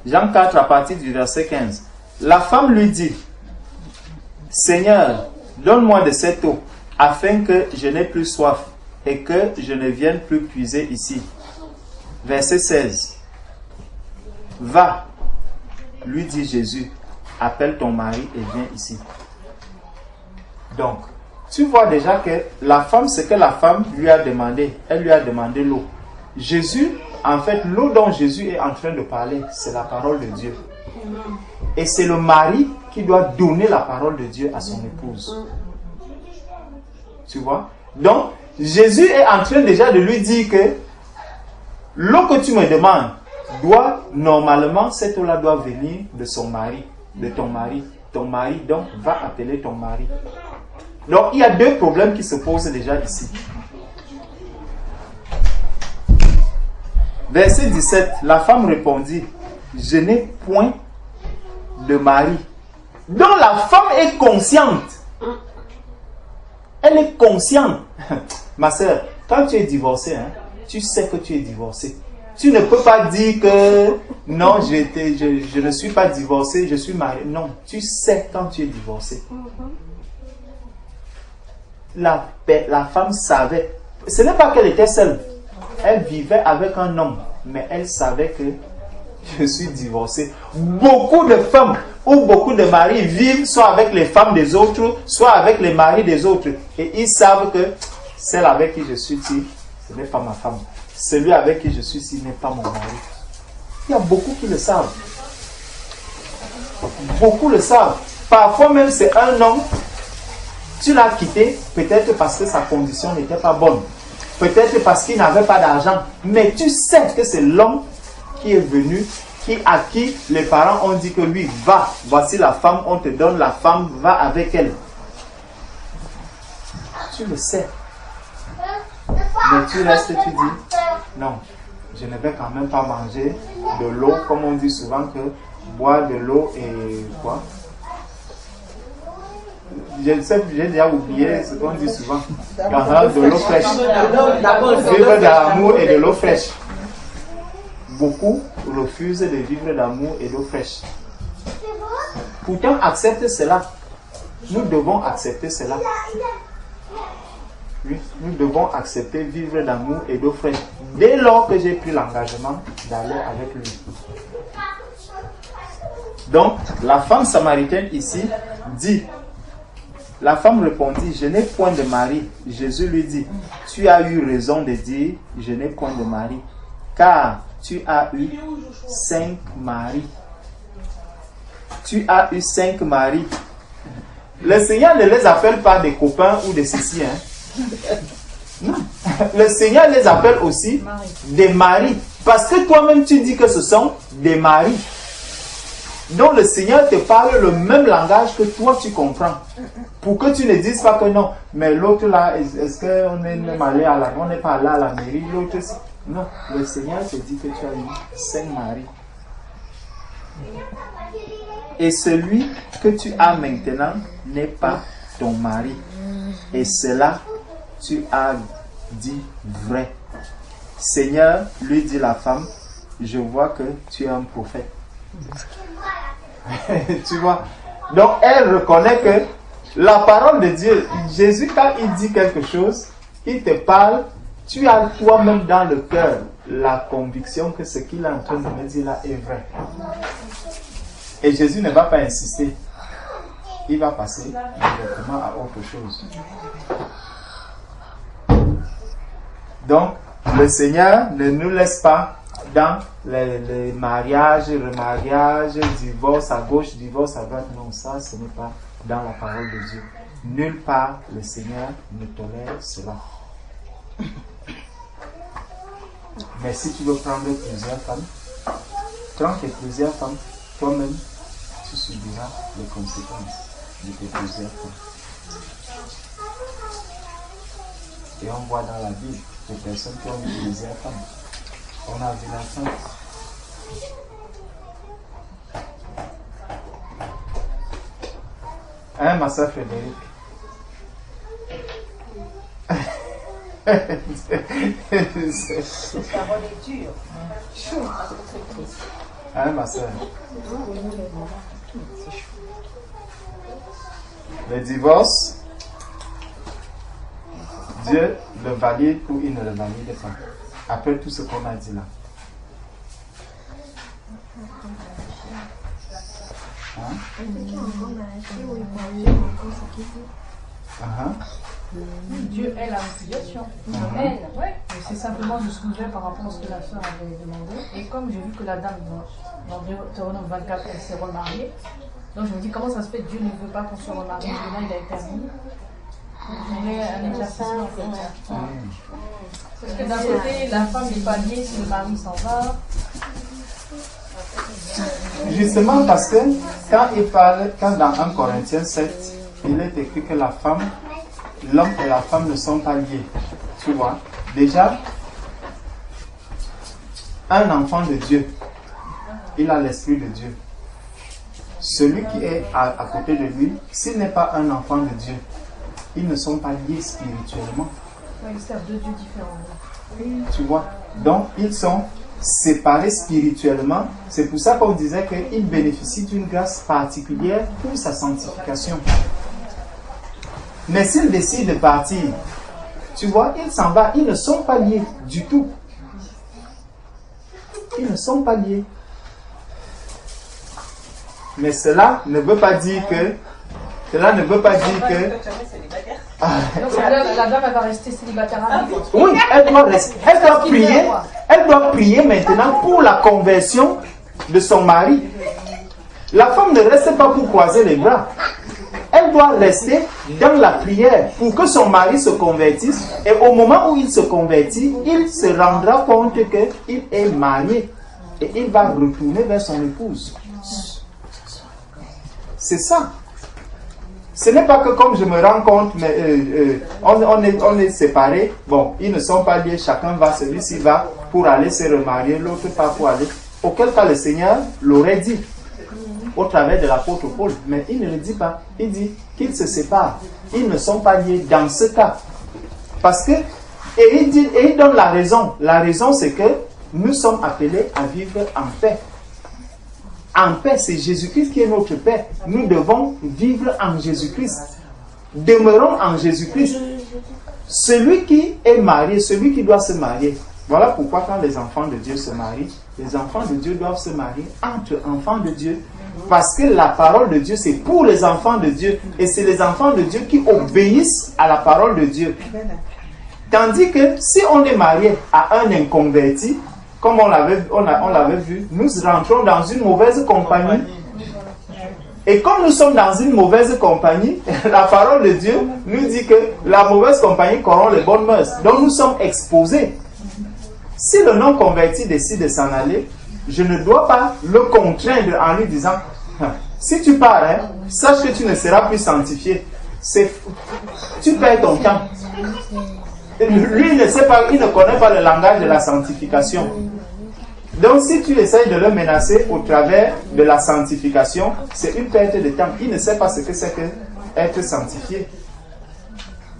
Jean 4 à partir du verset 15. La femme lui dit, Seigneur, donne-moi de cette eau, afin que je n'ai plus soif et que je ne vienne plus puiser ici. Verset 16. Va, lui dit Jésus, appelle ton mari et viens ici. Donc, tu vois déjà que la femme, ce que la femme lui a demandé, elle lui a demandé l'eau. Jésus, en fait, l'eau dont Jésus est en train de parler, c'est la parole de Dieu. Et c'est le mari qui doit donner la parole de Dieu à son épouse. Tu vois? Donc, Jésus est en train déjà de lui dire que l'eau que tu me demandes normalement, cette eau-là doit venir de son mari, de ton mari. Ton mari, donc, va appeler ton mari. Donc, il y a deux problèmes qui se posent déjà ici. Verset 17, la femme répondit, je n'ai point de mari. Donc, la femme est consciente. Elle est consciente. Ma soeur, quand tu es divorcée, hein, tu sais que tu es divorcée. Tu ne peux pas dire que non, je ne suis pas divorcée, je suis mariée. Non, tu sais quand tu es divorcée. La femme savait. Ce n'est pas qu'elle était seule. Elle vivait avec un homme, mais elle savait que je suis divorcée. Beaucoup de femmes ou beaucoup de maris vivent soit avec les femmes des autres, soit avec les maris des autres. Et ils savent que celle avec qui je suis ici, ce n'est pas ma femme. Celui avec qui je suis ici n'est pas mon mari. Il y a beaucoup qui le savent. Beaucoup le savent. Parfois même c'est un homme, tu l'as quitté peut-être parce que sa condition n'était pas bonne. Peut-être parce qu'il n'avait pas d'argent. Mais tu sais que c'est l'homme qui est venu, à qui les parents ont dit que lui, va, voici la femme, on te donne la femme, va avec elle. Tu le sais. Mais tu restes, tu dis, non, je ne vais quand même pas manger de l'eau, comme on dit souvent que boire de l'eau et quoi? je sais, j'ai déjà oublié ce qu'on dit souvent. De l'eau fraîche. Vivre d'amour et de l'eau fraîche. Beaucoup refusent de vivre d'amour et d'eau fraîche. Pourtant, accepte cela. Nous devons accepter cela. Oui, nous devons accepter vivre d'amour et d'eau fraîche. Dès lors que j'ai pris l'engagement d'aller avec lui. Donc, la femme samaritaine ici dit, la femme répondit, je n'ai point de mari. Jésus lui dit, tu as eu raison de dire, je n'ai point de mari, car tu as eu 5 maris. Tu as eu 5 maris. Le Seigneur ne les appelle pas des copains ou des ceci, hein. Non. Le Seigneur les appelle aussi des maris. Parce que toi-même tu dis que ce sont des maris. Donc le Seigneur te parle le même langage que toi tu comprends. Pour que tu ne dises pas que non, mais l'autre là, est-ce qu'on est même allé à la, on n'est pas allé à la mairie, l'autre non, le Seigneur te dit que tu as eu 5 maris. Et celui que tu as maintenant n'est pas ton mari. Et cela, tu as dit vrai. Seigneur, lui dit la femme, je vois que tu es un prophète. Tu vois? Donc elle reconnaît que la parole de Dieu, Jésus quand il dit quelque chose, il te parle, tu as toi-même dans le cœur la conviction que ce qu'il est en train de me dire là est vrai. Et Jésus ne va pas insister. Il va passer directement à autre chose. Donc, le Seigneur ne nous laisse pas dans les mariages, remariages, divorce à gauche, divorce à droite. Non, ça, ce n'est pas dans la parole de Dieu. Nulle part, le Seigneur ne tolère cela. Mais si tu veux prendre plusieurs femmes, prends tes plusieurs femmes, toi-même, tu subiras les conséquences de tes plusieurs femmes. Et on voit dans la Bible des personnes qui ont eu plusieurs femmes. On a vu la femme. Hein, ma soeur Frédéric? Cette parole est dure. Hein, ma soeur? Le divorce, Dieu le valide ou il ne le valide pas. Après tout ce qu'on a dit là. Hein? Dieu est la réconciliation. Amen. Ouais. C'est simplement je soulevais par rapport à ce que la soeur avait demandé. Et comme j'ai vu que la dame dans Deutéronome 24, elle s'est remariée, donc je me dis comment ça se fait que Dieu ne veut pas qu'on se remarie. Et là il a permis. J'aurais un éclaircissement en fait. Parce que d'un côté, la femme n'est pas liée si le mari s'en va. Justement parce que quand il parle, quand dans 1 Corinthiens 7, il est écrit que la femme, l'homme et la femme ne sont pas liés. Tu vois, déjà, un enfant de Dieu, il a l'esprit de Dieu. Celui qui est à côté de lui, s'il n'est pas un enfant de Dieu, ils ne sont pas liés spirituellement. Oui, ils servent deux dieux différents. Tu vois, donc ils sont séparés spirituellement. C'est pour ça qu'on disait qu'ils bénéficient d'une grâce particulière pour sa sanctification. Mais s'ils décident de partir, tu vois, ils s'en vont, ils ne sont pas liés du tout. Ils ne sont pas liés. Mais cela ne veut pas dire que Cela ne veut pas dire que... Donc la dame elle va rester célibataire à vie. Oui, elle doit prier maintenant pour la conversion de son mari. La femme ne reste pas pour croiser les bras. Elle doit rester dans la prière pour que son mari se convertisse. Et au moment où il se convertit, il se rendra compte qu'il est marié. Et il va retourner vers son épouse. C'est ça. Ce n'est pas que comme je me rends compte, mais on est séparés. Bon, ils ne sont pas liés. Chacun va, celui-ci va pour aller se remarier, l'autre pas pour aller. Auquel cas le Seigneur l'aurait dit. au travers de l'apôtre Paul. Mais il ne le dit pas. Il dit qu'ils se séparent. Ils ne sont pas liés dans ce cas. Parce que, et il donne la raison. La raison, c'est que nous sommes appelés à vivre en paix. En paix, c'est Jésus-Christ qui est notre paix. Nous devons vivre en Jésus-Christ. Demeurons en Jésus-Christ. Celui qui est marié, celui qui doit se marier. Voilà pourquoi quand les enfants de Dieu se marient, les enfants de Dieu doivent se marier entre enfants de Dieu. Parce que la parole de Dieu, c'est pour les enfants de Dieu. Et c'est les enfants de Dieu qui obéissent à la parole de Dieu. Tandis que si on est marié à un inconverti, comme on l'avait vu, nous rentrons dans une mauvaise compagnie. Et comme nous sommes dans une mauvaise compagnie, la parole de Dieu nous dit que la mauvaise compagnie corrompt les bonnes mœurs. Donc nous sommes exposés. Si le non-converti décide de s'en aller, je ne dois pas le contraindre en lui disant si tu pars, sache que tu ne seras plus sanctifié. Tu perds ton temps. Lui, il ne sait pas, il ne connaît pas le langage de la sanctification. Donc, si tu essayes de le menacer au travers de la sanctification, c'est une perte de temps. Il ne sait pas ce que c'est que être sanctifié.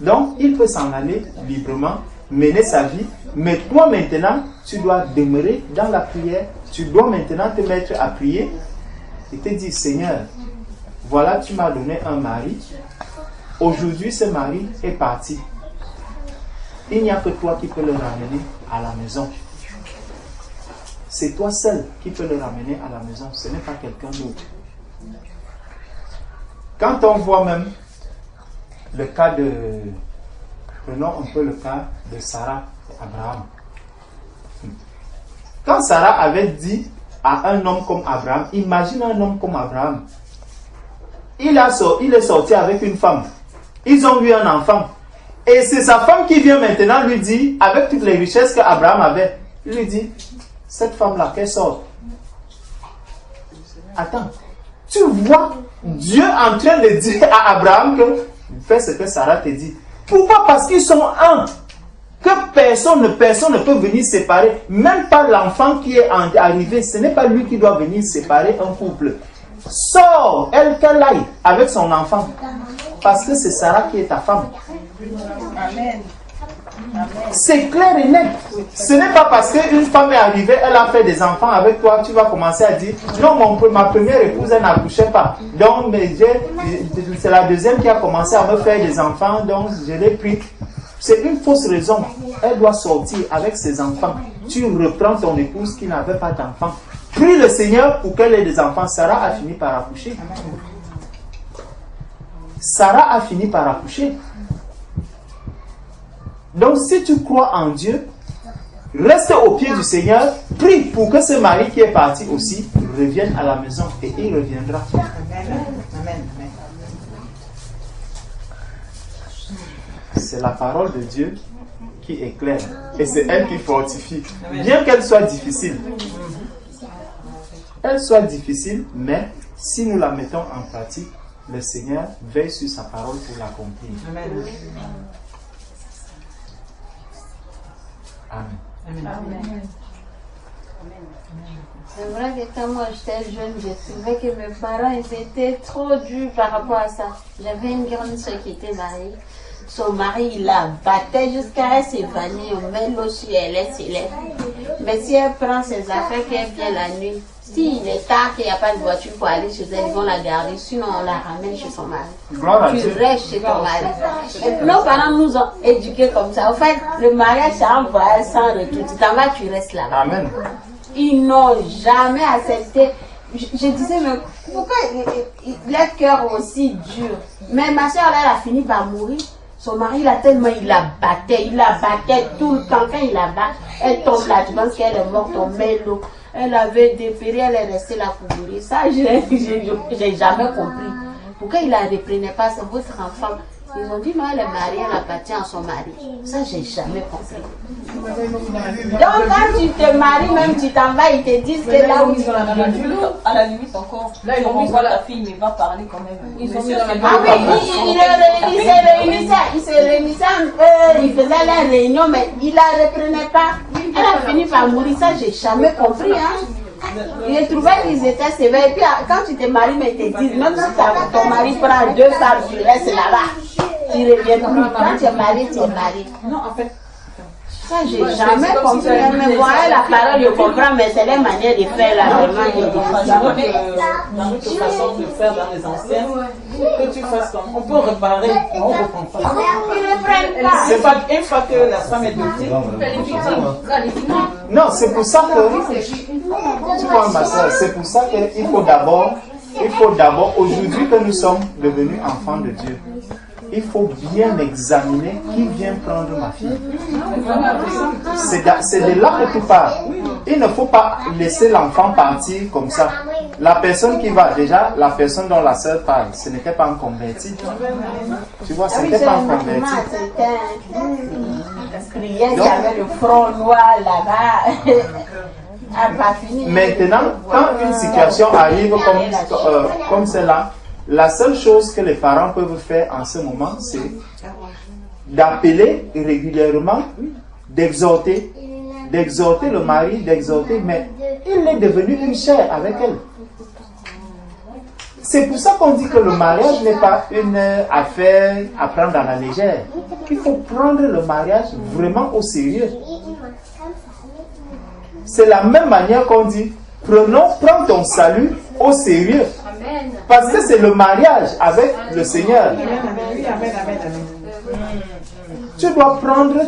Donc, il peut s'en aller librement, mener sa vie, mais toi maintenant, tu dois demeurer dans la prière. Tu dois maintenant te mettre à prier et te dire, Seigneur, voilà, tu m'as donné un mari. Aujourd'hui, ce mari est parti. Il n'y a que toi qui peux le ramener à la maison. C'est toi seul qui peux le ramener à la maison. Ce n'est pas quelqu'un d'autre. Quand on voit même le cas de... Prenons un peu le cas de Sarah et Abraham. Quand Sarah avait dit à un homme comme Abraham, imagine un homme comme Abraham. Il est sorti avec une femme. Ils ont eu un enfant. Et c'est sa femme qui vient maintenant lui dire, avec toutes les richesses qu'Abraham avait, il lui dit, cette femme-là, qu'elle sort. Attends, tu vois Dieu en train de dire à Abraham que fais ce que Sarah te dit. Pourquoi? Parce qu'ils sont un. Que personne ne peut venir séparer. Même pas l'enfant qui est arrivé, ce n'est pas lui qui doit venir séparer un couple. Sors, qu'elle aille avec son enfant. Parce que c'est Sarah qui est ta femme. Amen. C'est clair et net. Ce n'est pas parce qu'une femme est arrivée, elle a fait des enfants avec toi, tu vas commencer à dire non, ma première épouse, elle n'accouchait pas. Donc, c'est la deuxième qui a commencé à me faire des enfants, donc je l'ai pris. C'est une fausse raison. Elle doit sortir avec ses enfants. Tu reprends ton épouse qui n'avait pas d'enfants. Prie le Seigneur pour qu'elle ait des enfants. Sarah a fini par accoucher. Sarah a fini par accoucher. Donc si tu crois en Dieu, reste au pied du Seigneur, prie pour que ce mari qui est parti aussi revienne à la maison et il reviendra. Amen. C'est la parole de Dieu qui est claire et c'est elle qui fortifie. Bien qu'elle soit difficile. Elle soit difficile, mais si nous la mettons en pratique, le Seigneur veille sur sa parole pour l'accomplir. Amen. Amen. Amen. C'est vrai que quand moi j'étais jeune, je trouvais que mes parents ils étaient trop durs par rapport à ça. J'avais une grande soeur qui était mariée. Son mari, il la battait jusqu'à elle s'évanouir. On met l'eau sur elle, elle s'élève. Mais si elle prend ses affaires, qu'elle vient la nuit, s'il est tard, qu'il n'y a pas de voiture pour aller chez elle, ils vont la garder. Sinon, on la ramène chez son mari. Tu restes chez ton mari. Et nos parents nous ont éduqués comme ça. En fait, le mariage, c'est un voyage sans retour. Tu t'en vas, tu restes là-bas. Amen. Ils n'ont jamais accepté. Je disais, mais pourquoi leur cœur aussi dur? Mais ma soeur, elle a fini par mourir. Son mari, il la battait tout le temps. Quand il la bat, elle tombe là, tu penses qu'elle est morte, on met l'eau. Elle avait dépéré, elle est restée là pour mourir. Ça, j'ai jamais compris. Pourquoi il ne la reprenait pas? C'est votre enfant. Ils ont dit non, elle est mariée, elle appartient à son mari. Ça, j'ai jamais compris. Donc, quand tu te maries, même tu t'en vas, ils te disent que là où ils sont à la limite encore. Là, ils renvoient la fille, mais va parler quand même. Ils ont mis dans la ah oui, ils se réunissaient un peu, ils faisaient la réunion, mais il la reprenait pas. Elle a fini par mourir, ça j'ai jamais compris. Hein. Et J'ai trouvé qu'ils étaient sévères. Et puis quand tu te maries, mais ils te disent, même si ton mari prend 2 femmes, tu restes là-bas. Tu reviens plus. Quand tu es marié, tu es marié. Non, en fait. Ça, j'ai jamais compris. Mais voilà la parole, je comprends, mais c'est les manières de faire là, vraiment. Il y a une autre façon de faire dans les anciennes. Que tu fasses comme. On peut réparer, mais on ne reprend pas. C'est pas une fois que la femme est dotée. Non, c'est pour ça que. Tu vois, ma soeur, c'est pour ça qu'il faut d'abord, aujourd'hui que nous sommes devenus enfants de Dieu, il faut bien examiner qui vient prendre ma fille. C'est de là que tout part. Il ne faut pas laisser l'enfant partir comme ça. La personne qui va, déjà, la personne dont la sœur parle, ce n'était pas un converti. Tu vois, ce n'était pas un converti. Il y avait le front noir là-bas. Maintenant, quand une situation arrive comme celle-là, la seule chose que les parents peuvent faire en ce moment, c'est d'appeler régulièrement, d'exhorter le mari, mais il est devenu une chair avec elle. C'est pour ça qu'on dit que le mariage n'est pas une affaire à prendre à la légère. Il faut prendre le mariage vraiment au sérieux. C'est la même manière qu'on dit, prends ton salut au sérieux. Parce que c'est le mariage avec le Seigneur. Tu dois prendre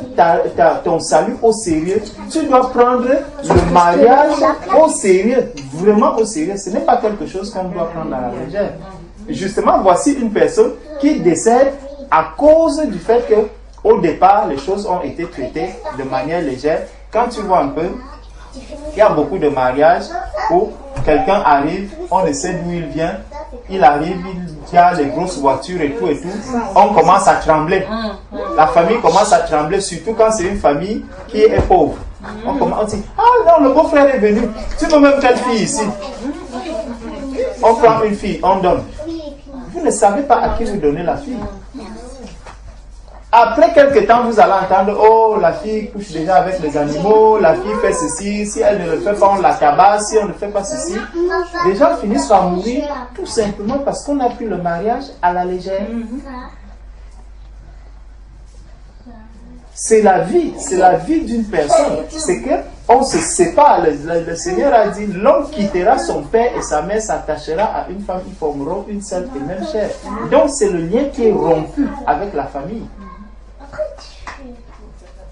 ton salut au sérieux. Tu dois prendre le mariage au sérieux. Vraiment au sérieux. Ce n'est pas quelque chose qu'on doit prendre à la légère. Justement, voici une personne qui décède à cause du fait que au départ, les choses ont été traitées de manière légère. Quand tu vois un peu, il y a beaucoup de mariages où quelqu'un arrive, on ne sait d'où il vient, il arrive, il y a les grosses voitures et tout, on commence à trembler. La famille commence à trembler, surtout quand c'est une famille qui est pauvre. On dit, ah non, le beau-frère est venu, tu veux même quelle fille ici? On prend une fille, on donne. Vous ne savez pas à qui vous donnez la fille. Après quelques temps, vous allez entendre, oh, la fille couche déjà avec les animaux, la fille fait ceci, si elle ne le fait pas, on la tabasse, si on ne fait pas ceci. Les gens finissent par mourir tout simplement parce qu'on a pris le mariage à la légère. C'est la vie d'une personne. C'est qu'on se sépare. Le Seigneur a dit, l'homme quittera son père et sa mère s'attachera à une femme, ils formeront une seule et même chair. Donc c'est le lien qui est rompu avec la famille.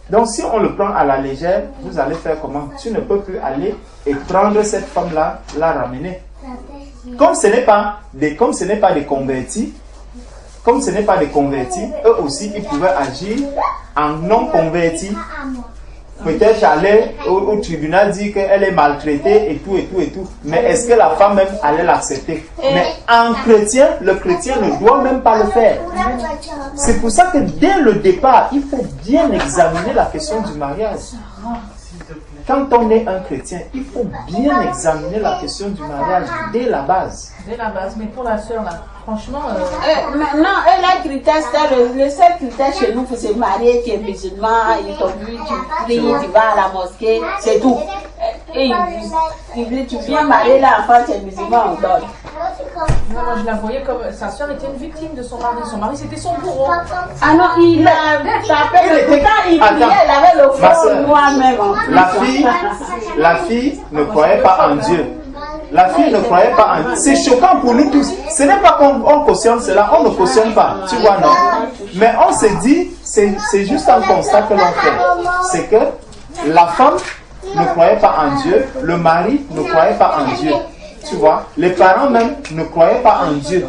Donc si on le prend à la légère, vous allez faire comment? Tu ne peux plus aller et prendre cette femme-là, la ramener. Comme ce n'est pas des convertis, eux aussi, ils pouvaient agir en non convertis. Peut-être aller au tribunal dire qu'elle est maltraitée et tout. Mais est-ce que la femme même allait l'accepter? Mais en chrétien, le chrétien ne doit même pas le faire. C'est pour ça que dès le départ, il faut bien examiner la question du mariage. Quand on est un chrétien, il faut bien examiner la question du mariage dès la base. Dès la base, mais pour la sœur là, franchement... Non, le critère, le seul critère chez nous, c'est marier, tu es musulman, ils t'ont vu, tu pries, tu vas à la mosquée, c'est tout. Et il dit, tu viens marier là, enfin tu es musulman, on donne. Non, moi je la voyais comme sa soeur était une victime de son mari. Son mari c'était son bourreau. Ah non, il a tapé le temps, il priait, elle avait le front noir même. La fille ne croyait pas en Dieu. La fille ne croyait pas en Dieu. C'est choquant pour nous tous. Ce n'est pas qu'on cautionne cela, on ne cautionne pas. Tu vois, non? Mais on se dit, c'est juste un constat que l'on fait. C'est que la femme ne croyait pas en Dieu, le mari ne croyait pas en Dieu. Tu vois, les parents même ne croyaient pas en Dieu.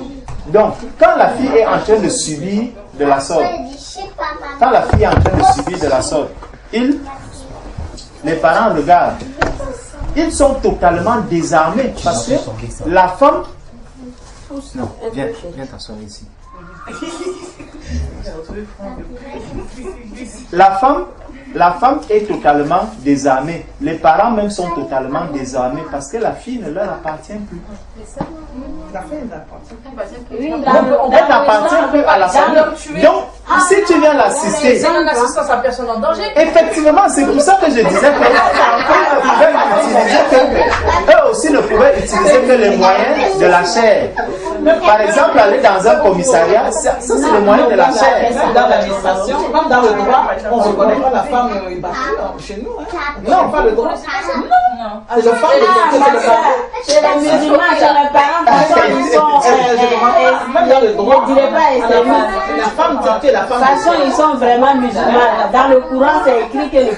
Donc, quand la fille est en train de subir de la sorte, les parents regardent, ils sont totalement désarmés parce que la femme... Non, viens t'asseoir ici. La femme est totalement désarmée. Les parents même sont totalement désarmés parce que la fille ne leur appartient plus. La fille n'appartient plus. Elle n'appartient plus à la famille. Donc, si tu viens l'assister... C'est une assistance à personne en danger. Effectivement, c'est pour ça que je disais que eux aussi ne pouvaient n'utiliser que les moyens de la chair. Par exemple, aller dans un commissariat, ça c'est le moyen de la chair. Dans l'administration, même dans le droit, on ne reconnaît pas la femme battue chez nous. Non, pas le droit. C'est le femme chez les musulmans, chez mes parents, de toute façon, ils sont. Même dans le droit, Je ne dirais pas islamistes. la femme, tu es la femme. De toute façon, ils sont vraiment musulmans. Dans le Coran, c'est écrit que le